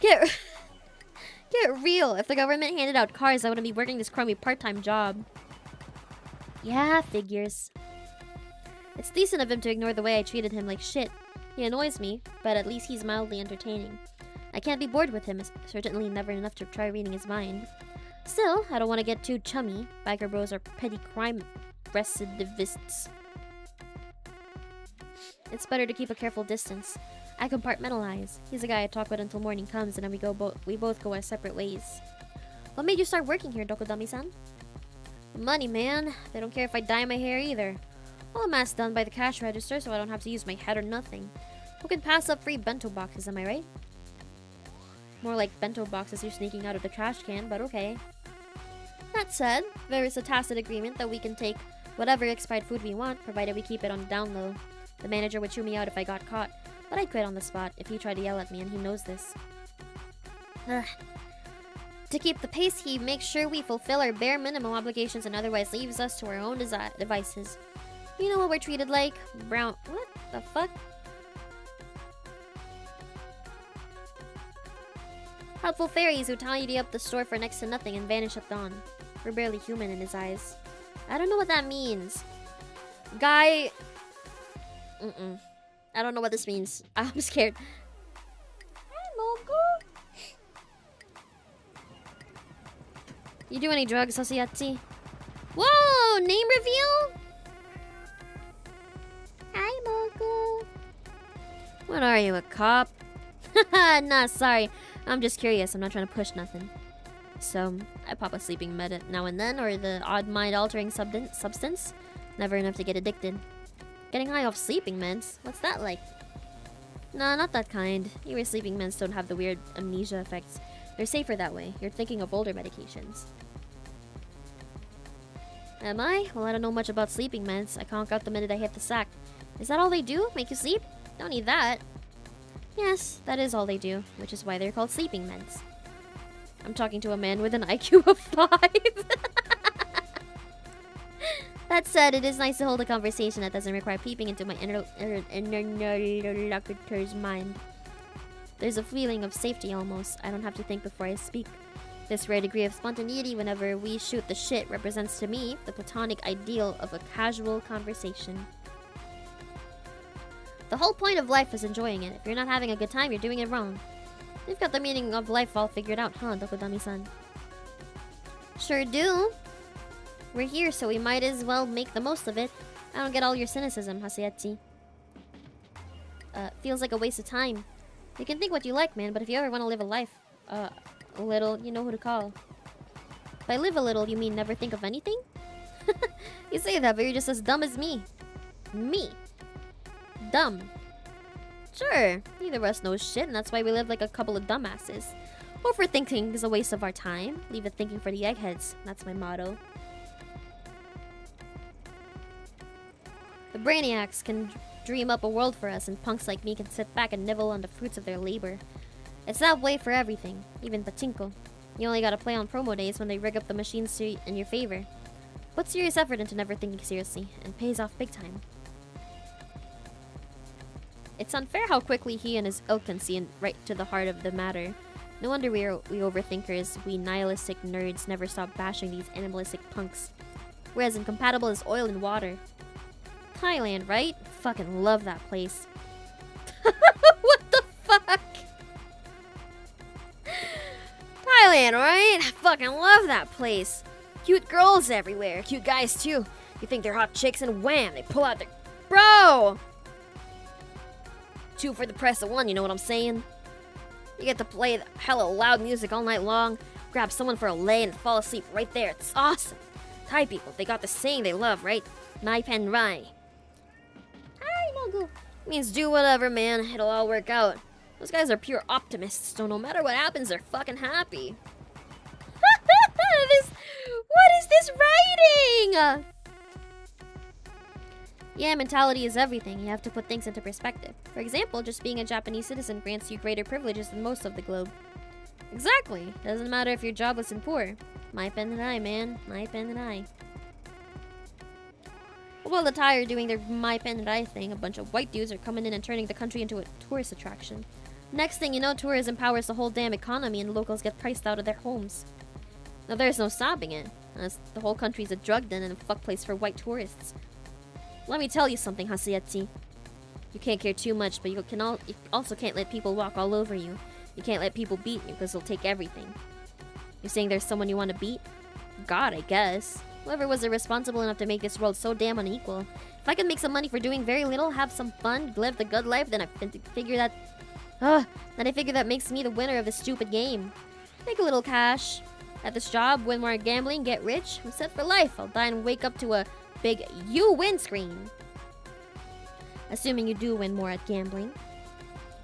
Get real. If the government handed out cars, I wouldn't be working this crummy part-time job. Yeah, figures. It's decent of him to ignore the way I treated him like shit. He annoys me, but at least he's mildly entertaining. I can't be bored with him, certainly never enough to try reading his mind. Still, I don't want to get too chummy. Biker bros are petty crime recidivists. It's better to keep a careful distance. I compartmentalize. He's a guy I talk with until morning comes, and then we both go our separate ways. What made you start working here, Dokodami-san? Money, man. They don't care if I dye my hair either. All the math's done by the cash register, so I don't have to use my head or nothing. Who can pass up free bento boxes, am I right? More like bento boxes you're sneaking out of the trash can, but okay. That said, there is a tacit agreement that we can take whatever expired food we want, provided we keep it on the down low. The manager would chew me out if I got caught, but I'd quit on the spot if he tried to yell at me, and he knows this. Ugh. To keep the pace, he makes sure we fulfill our bare minimum obligations and otherwise leaves us to our own devices. You know what we're treated like? Brown... What the fuck? Helpful fairies who tidy up the store for next to nothing and vanish at dawn. We're barely human in his eyes. I don't know what that means. Guy... I don't know what this means. I'm scared. Hi, Moku. You do any drugs, Hosiyatsu? Whoa! Name reveal? Hi, Moku. What are you, a cop? Nah, sorry. I'm just curious. I'm not trying to push nothing. So, I pop a sleeping med now and then, or the odd mind-altering substance. Never enough to get addicted. Getting high off sleeping meds? What's that like? Nah, not that kind. Your sleeping meds don't have the weird amnesia effects. They're safer that way. You're thinking of older medications. Am I? Well, I don't know much about sleeping meds. I conk out the minute I hit the sack. Is that all they do? Make you sleep? Don't need that. Yes, that is all they do, which is why they're called sleeping meds. I'm talking to a man with an IQ of 5. That said, it is nice to hold a conversation that doesn't require peeping into my interlocutor's mind. There's a feeling of safety almost. I don't have to think before I speak. This rare degree of spontaneity whenever we shoot the shit represents to me the platonic ideal of a casual conversation. The whole point of life is enjoying it. If you're not having a good time, you're doing it wrong. You've got the meaning of life all figured out, huh, Dokudami-san? Sure do. We're here, so we might as well make the most of it. I don't get all your cynicism, Haseyachi. Feels like a waste of time. You can think what you like, man, but if you ever want to live a life, a little, you know who to call. By live a little, you mean never think of anything? You say that, but you're just as dumb as me. Me. Dumb. Sure, neither of us knows shit, and that's why we live like a couple of dumbasses. Overthinking is a waste of our time. Leave it thinking for the eggheads. That's my motto. The brainiacs can dream up a world for us, and punks like me can sit back and nibble on the fruits of their labor. It's that way for everything, even pachinko. You only gotta play on promo days when they rig up the machines in your favor. Put serious effort into never thinking seriously, and pays off big time. It's unfair how quickly he and his ilk can see right to the heart of the matter. No wonder we overthinkers, we nihilistic nerds, never stop bashing these animalistic punks. We're as incompatible as oil and water. Thailand, right? Fucking love that place. What the fuck? Thailand, right? I fucking love that place. Cute girls everywhere. Cute guys, too. You think they're hot chicks and wham, they pull out their... Bro! 2 for the price of 1, you know what I'm saying? You get to play the hella loud music all night long, grab someone for a lay and fall asleep right there. It's awesome. Thai people, they got the saying they love, right? Nai pen rai. Means do whatever, man. It'll all work out. Those guys are pure optimists, so no matter what happens, they're fucking happy. What is this writing? Yeah, mentality is everything. You have to put things into perspective. For example, just being a Japanese citizen grants you greater privileges than most of the globe. Exactly. Doesn't matter if you're jobless and poor. My pen and I, man. My pen and I. While the Thai are doing their my pen and I thing, a bunch of white dudes are coming in and turning the country into a tourist attraction. Next thing you know, tourism powers the whole damn economy and locals get priced out of their homes. Now there's no stopping it, as the whole country's a drug den and a fuck place for white tourists. Let me tell you something, Haseyachi. You can't care too much, but you also can't let people walk all over you. You can't let people beat you, because they'll take everything. You're saying there's someone you want to beat? God, I guess. Whoever was irresponsible enough to make this world so damn unequal. If I can make some money for doing very little, have some fun, live the good life, then I figure that makes me the winner of this stupid game. Make a little cash at this job, win more gambling, get rich. I'm set for life. I'll die and wake up to a big "you win" screen. Assuming you do win more at gambling.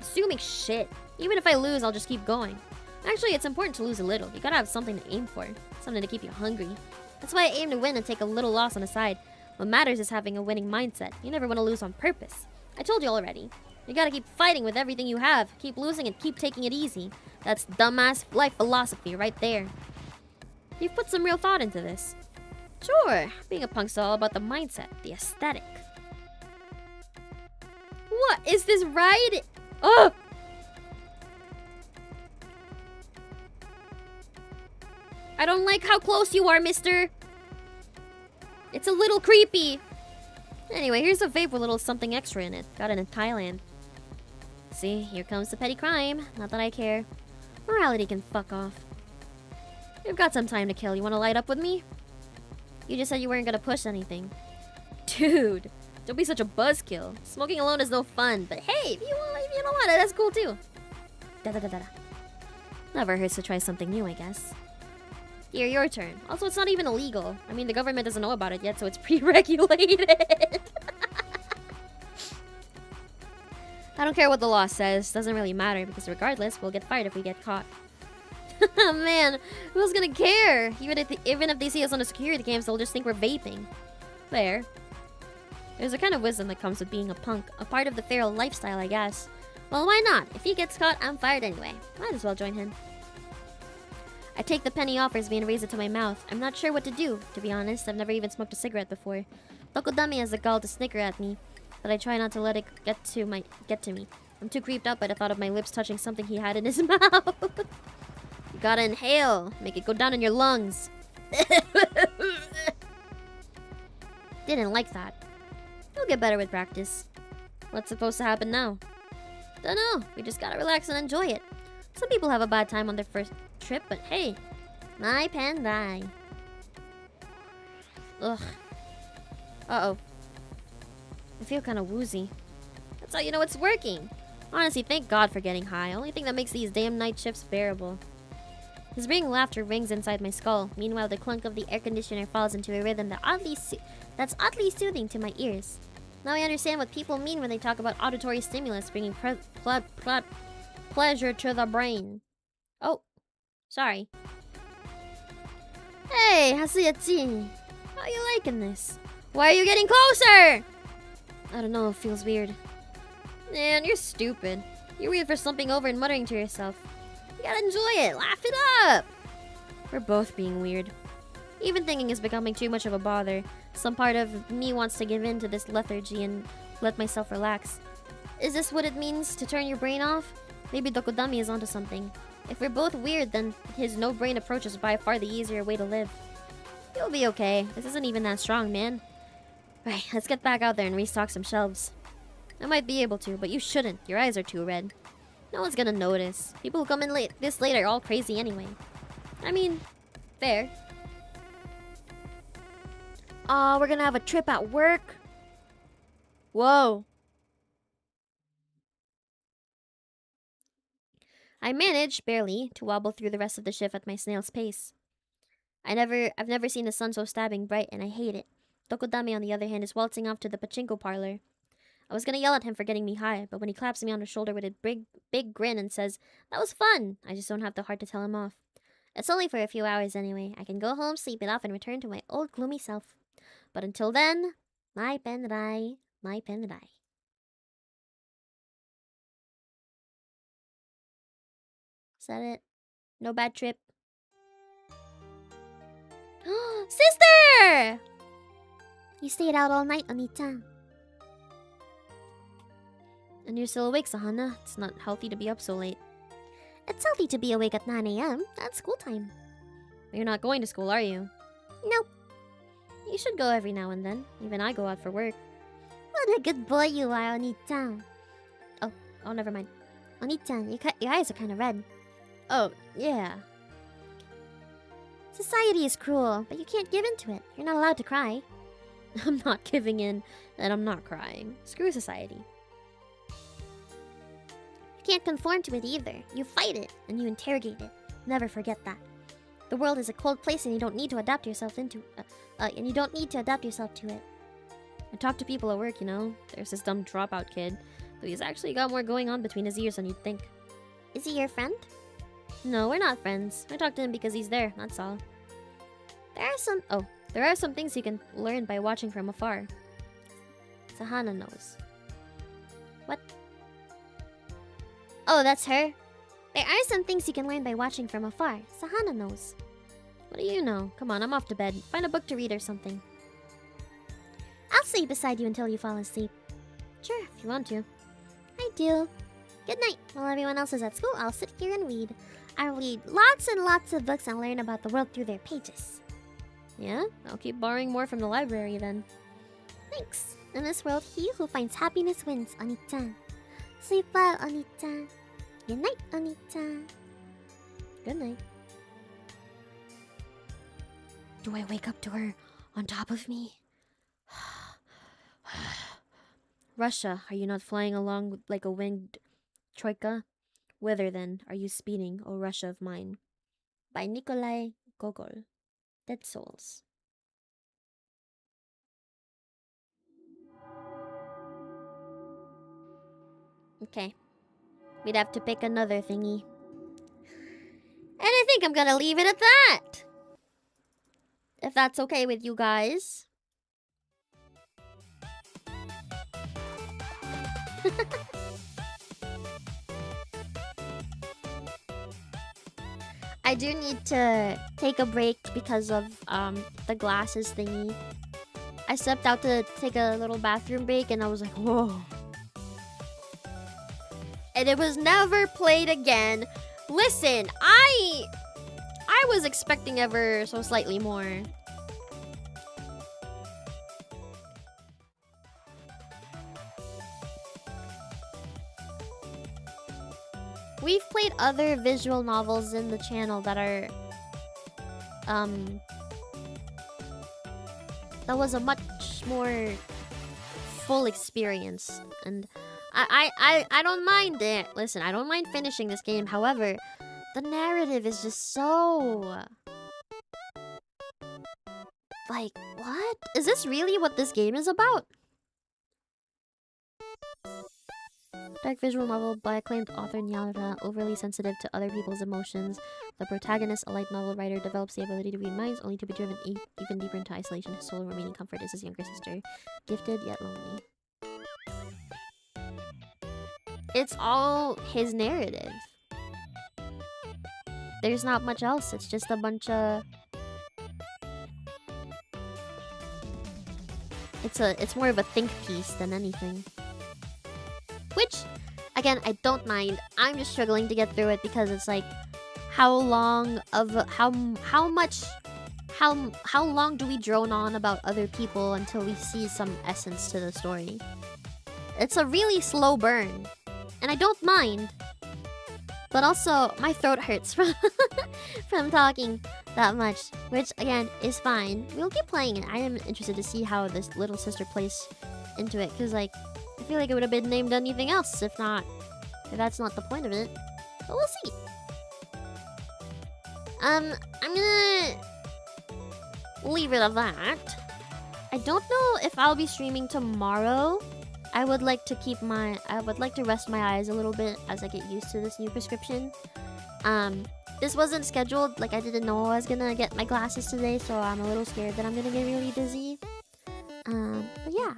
Assuming shit. Even if I lose, I'll just keep going. Actually, it's important to lose a little. You gotta have something to aim for. Something to keep you hungry. That's why I aim to win and take a little loss on the side. What matters is having a winning mindset. You never want to lose on purpose. I told you already. You gotta keep fighting with everything you have. Keep losing and keep taking it easy. That's dumbass life philosophy right there. You've put some real thought into this. Sure, being a punk's all about the mindset, the aesthetic. What is this right? Oh! I don't like how close you are, mister. It's a little creepy. Anyway, here's a vape with a little something extra in it. Got it in Thailand. See, here comes the petty crime. Not that I care. Morality can fuck off. You've got some time to kill. You want to light up with me? You just said you weren't gonna push anything. Dude, don't be such a buzzkill. Smoking alone is no fun, but hey, if you don't want it, that's cool too. Da-da-da-da-da. Never hurts to try something new, I guess. Here, your turn. Also, it's not even illegal. I mean, the government doesn't know about it yet, so it's pre-regulated. I don't care what the law says. Doesn't really matter, because regardless, we'll get fired if we get caught. Man, who's gonna care? Even if they see us on a security cams, they'll just think we're vaping. Fair. There's a kind of wisdom that comes with being a punk. A part of the feral lifestyle, I guess. Well, why not? If he gets caught, I'm fired anyway. Might as well join him. I take the penny offers me and raise it to my mouth. I'm not sure what to do, to be honest. I've never even smoked a cigarette before. Tokodami has the gall to snicker at me, but I try not to let it get to me. I'm too creeped out by the thought of my lips touching something he had in his mouth. You gotta inhale. Make it go down in your lungs. Didn't like that. You'll get better with practice. What's supposed to happen now? Dunno. We just gotta relax and enjoy it. Some people have a bad time on their first trip, but hey, my pandai. Ugh. Uh-oh. I feel kind of woozy. That's how you know it's working. Honestly, thank God for getting high. Only thing that makes these damn night shifts bearable. His ringing laughter rings inside my skull. Meanwhile, the clunk of the air conditioner falls into a rhythm that's oddly soothing to my ears. Now I understand what people mean when they talk about auditory stimulus bringing pleasure to the brain. Oh, sorry. Hey, Hasuyachi. How are you liking this? Why are you getting closer? I don't know, it feels weird. Man, you're stupid. You're weird for slumping over and muttering to yourself. You gotta enjoy it. Laugh it up. We're both being weird. Even thinking is becoming too much of a bother. Some part of me wants to give in to this lethargy and let myself relax. Is this what it means to turn your brain off? Maybe Dokodami is onto something. If we're both weird, then his no-brain approach is by far the easier way to live. You'll be okay. This isn't even that strong, man. Right, let's get back out there and restock some shelves. I might be able to, but you shouldn't. Your eyes are too red. No one's gonna notice. People who come in this late are all crazy anyway. I mean, fair. Aw, we're gonna have a trip at work? Whoa. I manage, barely, to wobble through the rest of the shift at my snail's pace. I've never seen the sun so stabbing bright, and I hate it. Tokodame, on the other hand, is waltzing off to the pachinko parlor. I was gonna yell at him for getting me high, but when he claps me on the shoulder with a big grin and says, "That was fun," I just don't have the heart to tell him off. It's only for a few hours anyway. I can go home, sleep it off, and return to my old gloomy self. But until then, my penrai, my penrai. Is that it? No bad trip? Sister! You stayed out all night, Oni-chan. And you're still awake, Sahana. It's not healthy to be up so late. It's healthy to be awake at 9 a.m. That's school time. You're not going to school, are you? Nope. You should go every now and then. Even I go out for work. What a good boy you are, Oni-chan. Oh, never mind. Oni-chan, your eyes are kind of red. Oh, yeah. Society is cruel, but you can't give in to it. You're not allowed to cry. I'm not giving in, and I'm not crying. Screw society. You can't conform to it either. You fight it, and you interrogate it. Never forget that. The world is a cold place, and you don't need to adapt yourself to it. I talk to people at work, you know. There's this dumb dropout kid, but he's actually got more going on between his ears than you'd think. Is he your friend? No, we're not friends. I talk to him because he's there, that's all. There are some things you can learn by watching from afar. Sahana knows. What? Oh, that's her? There are some things you can learn by watching from afar. Sahana knows. What do you know? Come on, I'm off to bed. Find a book to read or something. I'll stay beside you until you fall asleep. Sure, if you want to. I do. Good night. While everyone else is at school, I'll sit here and read. I'll read lots and lots of books and learn about the world through their pages. Yeah? I'll keep borrowing more from the library then. Thanks. In this world, he who finds happiness wins, Oni-chan. Sleep well, Oni-chan. Good night, Oni-chan. Good night. Do I wake up to her on top of me? Russia, are you not flying along like a winged troika? Whither then are you speeding, O Russia of mine? By Nikolai Gogol. Dead Souls. Okay. We'd have to pick another thingy. And I think I'm gonna leave it at that. If that's okay with you guys. I do need to take a break because of the glasses thingy. I stepped out to take a little bathroom break and I was like, whoa. And it was never played again. Listen, I was expecting ever so slightly more. We've played other visual novels in the channel that are that was a much more full experience, and I don't mind it. Listen, I don't mind finishing this game. However, the narrative is just so like, what? Is this really what this game is about? Dark visual novel by acclaimed author Nyara, overly sensitive to other people's emotions. The protagonist, a light novel writer, develops the ability to read minds, only to be driven even deeper into isolation. His sole remaining comfort is his younger sister, gifted yet lonely. It's all his narrative. There's not much else. It's just a bunch of... It's more of a think piece than anything. Which, again, I don't mind. I'm just struggling to get through it because it's like, how long do we drone on about other people until we see some essence to the story? It's a really slow burn, and I don't mind. But also, my throat hurts from from talking that much, which again is fine. We'll keep playing it. I am interested to see how this little sister plays into it, because like, I feel like it would have been named anything else if that's not the point of it. But we'll see. I'm gonna leave it at that. I don't know if I'll be streaming tomorrow. I would like to rest my eyes a little bit as I get used to this new prescription. This wasn't scheduled, like I didn't know I was gonna get my glasses today, so I'm a little scared that I'm gonna get really dizzy. But yeah.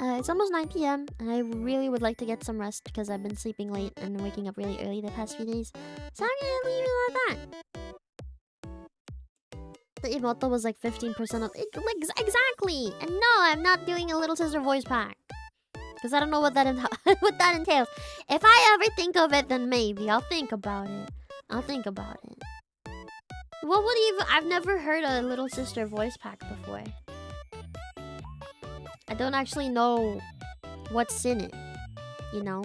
It's almost 9 p.m. and I really would like to get some rest because I've been sleeping late and waking up really early the past few days. So I'm gonna leave it like that. The emote was like 15% off. Exactly! And no, I'm not doing a little sister voice pack. Because I don't know what that entails. If I ever think of it, then maybe I'll think about it. What would even... I've never heard a little sister voice pack before. I don't actually know what's in it, you know?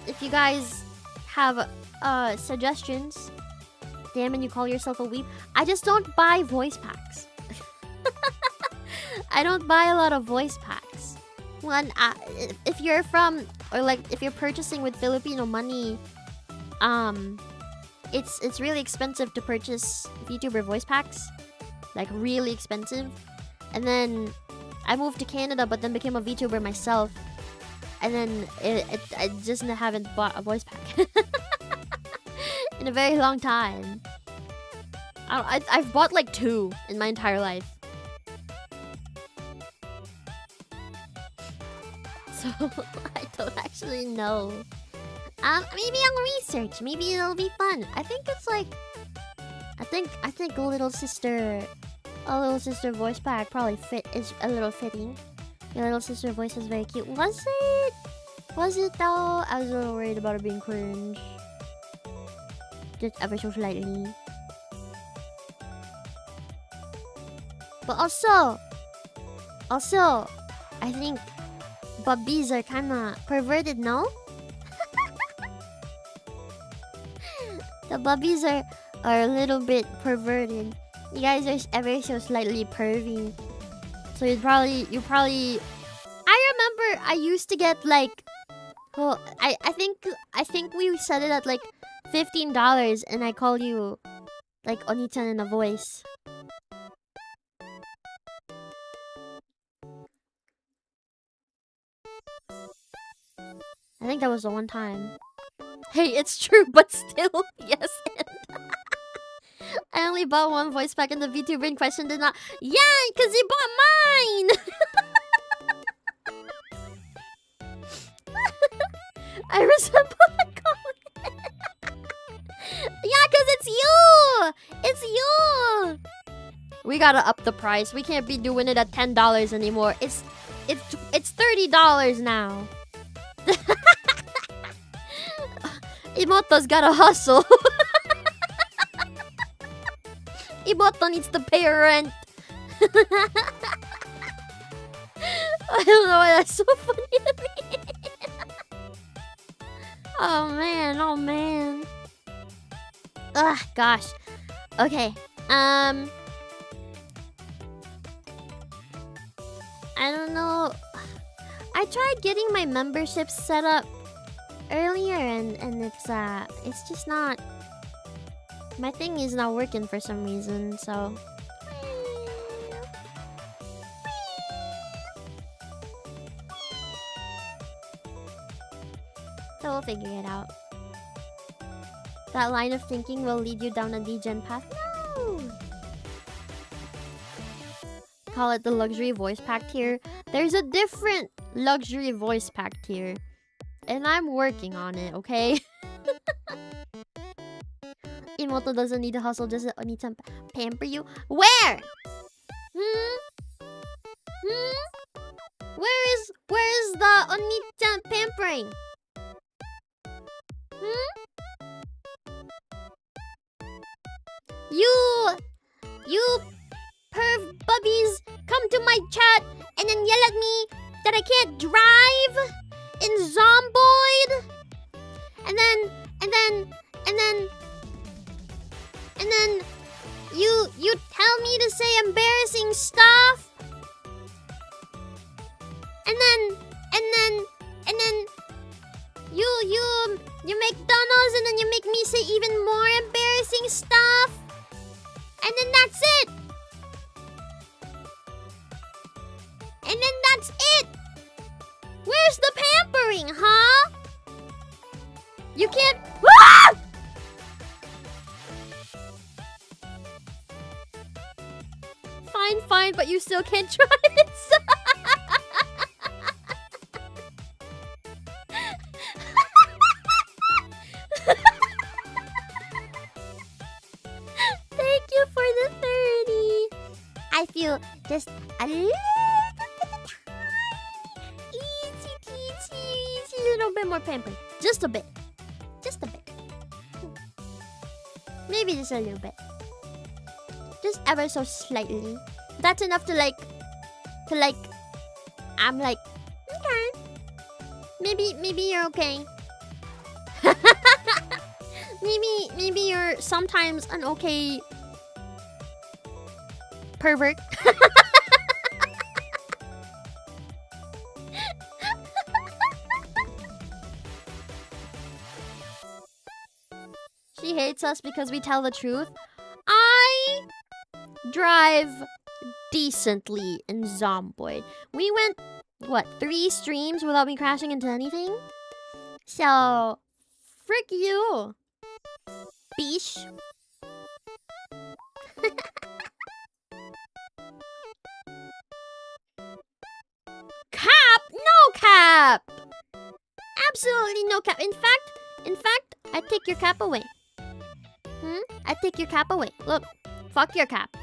If you guys have suggestions, damn, and you call yourself a weeb, I just don't buy voice packs. I don't buy a lot of voice packs. If you're from, or like if you're purchasing with Filipino money, it's really expensive to purchase VTuber voice packs. Like, really expensive. And then I moved to Canada, but then became a VTuber myself. And then I just haven't bought a voice pack in a very long time. I've bought like 2 in my entire life. So I don't actually know. Maybe I'll research. Maybe it'll be fun. I think it's like, I think a little sister voice pack probably is a little fitting. Your little sister voice is very cute. Was it? Was it though? I was a little worried about it being cringe. Just ever so slightly. But also, I think Bubbies are kinda perverted, no? The Bubbies are a little bit perverted. You guys are ever so slightly pervy. So you probably I remember I used to get like, well, I think we set it at like $15 and I called you like Oni-chan in a voice. I think that was the one time. Hey, it's true, but still, yes. I only bought one voice pack and the VTuber in question did not. Yeah, because you bought mine! I resemble a comic. Yeah, cause it's you. It's you. We gotta up the price. We can't be doing it at $10 anymore. It's $30 now. Imoto's gotta hustle. Imoto needs to pay rent. I don't know why that's so funny to me. Oh man, oh man. Ugh, gosh. Okay. I don't know. I tried getting my membership set up earlier and it's just not, my thing is not working for some reason, so we'll figure it out. That line of thinking will lead you down a degen path. No! Call it the luxury voice pack tier. There's a different luxury voice pack tier. And I'm working on it, okay? Imoto doesn't need to hustle, just needs to pamper you. Where? Where is the Oni-chan pampering? You perv bubbies come to my chat and then yell at me that I can't drive in Zomboid, and then you tell me to say embarrassing stuff, and then you make donos, and then you make me say even more embarrassing stuff, and then that's it. And then that's it. Where's the pampering, huh? You can't. Ah! Fine, but you still can't try it. Thank you for the 30. I feel just a little bit more pampered. Just a bit. Maybe just a little bit. Just ever so slightly. That's enough to like I'm like, okay. Maybe you're okay. maybe you're sometimes an okay pervert. She hates us because we tell the truth. I drive decently in Zomboid. We went, what, 3 streams without me crashing into anything? So, frick you. Beesh. Cap? No cap! Absolutely no cap. In fact, I take your cap away. I take your cap away. Look, fuck your cap.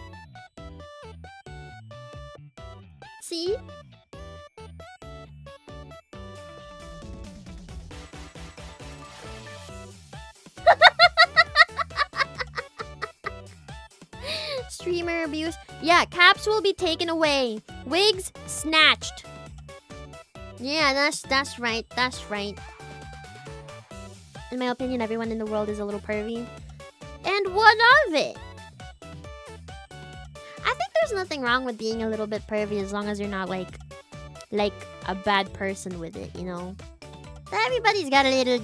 See? Streamer abuse. Yeah, caps will be taken away. Wigs snatched. Yeah, that's right. That's right. In my opinion, everyone in the world is a little pervy. And what of it? I think there's nothing wrong with being a little bit pervy as long as you're not like a bad person with it, you know? Everybody's got a little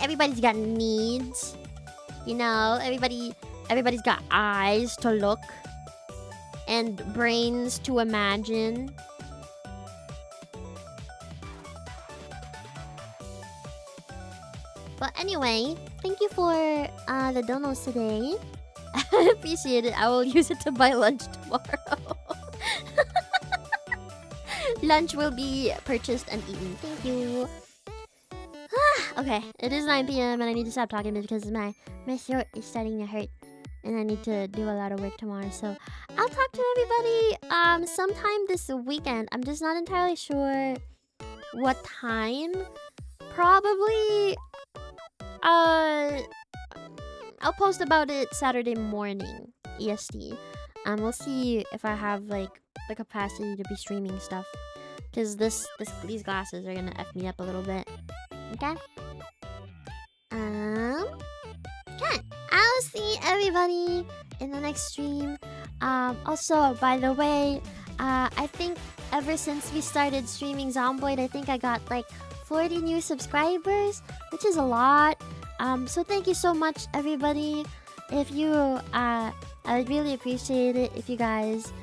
everybody's got needs. You know, everybody's got eyes to look and brains to imagine. But anyway, thank you for the donos today. I appreciate it. I will use it to buy lunch tomorrow. Lunch will be purchased and eaten. Thank you. Okay, it is 9 p.m. and I need to stop talking because my throat is starting to hurt. And I need to do a lot of work tomorrow. So I'll talk to everybody sometime this weekend. I'm just not entirely sure what time. Probably I'll post about it Saturday morning EST. We'll see if I have like the capacity to be streaming stuff. Cause these glasses are gonna F me up a little bit. Okay? Okay. I'll see everybody in the next stream. Also, by the way, I think ever since we started streaming Zomboid, I think I got like 40 new subscribers, which is a lot. So thank you so much, everybody. If you, I would really appreciate it if you guys,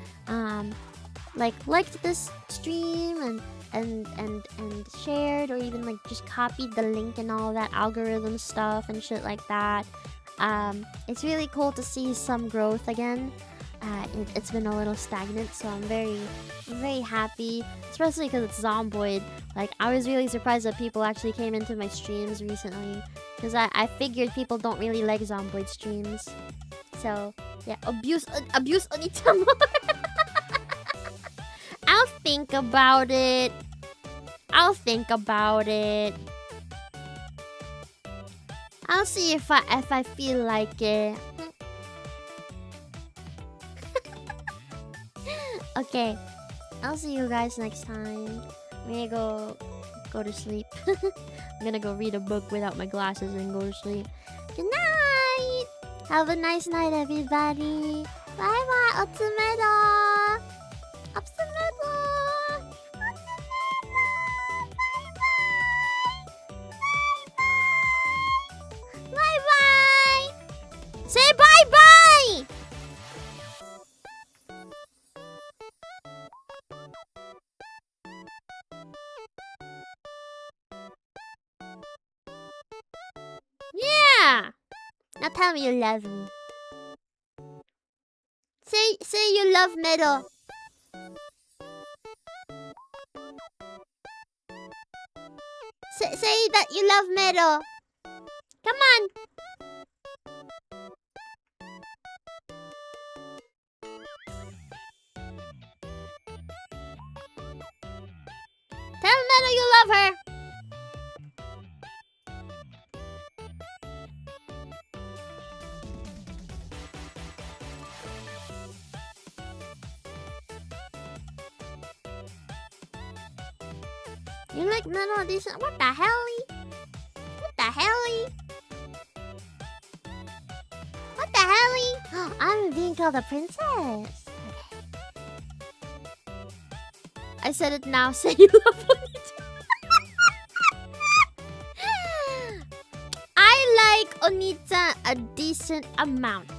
liked this stream and shared, or even like just copied the link and all that algorithm stuff and shit like that. It's really cool to see some growth again. It's been a little stagnant, so I'm very happy, especially because it's Zomboid. Like, I was really surprised that people actually came into my streams recently, because I figured people don't really like Zomboid streams. So yeah, abuse Onita more. I'll think about it. I'll see if I feel like it. Okay, I'll see you guys next time. I'm gonna go to sleep. I'm gonna go read a book without my glasses and go to sleep. Good night. Have a nice night, everybody. Bye bye. Otsumedo. Otsumedo. Bye bye. Say bye bye. Yeah. Now tell me you love me. Say you love Mero. Say that you love Mero. Come on. Tell Mero you love her. You like Mero decent? What the helly? What the helly? What the helly? I'm being called a princess. I said it now. Say you love Onita. I like Onita a decent amount.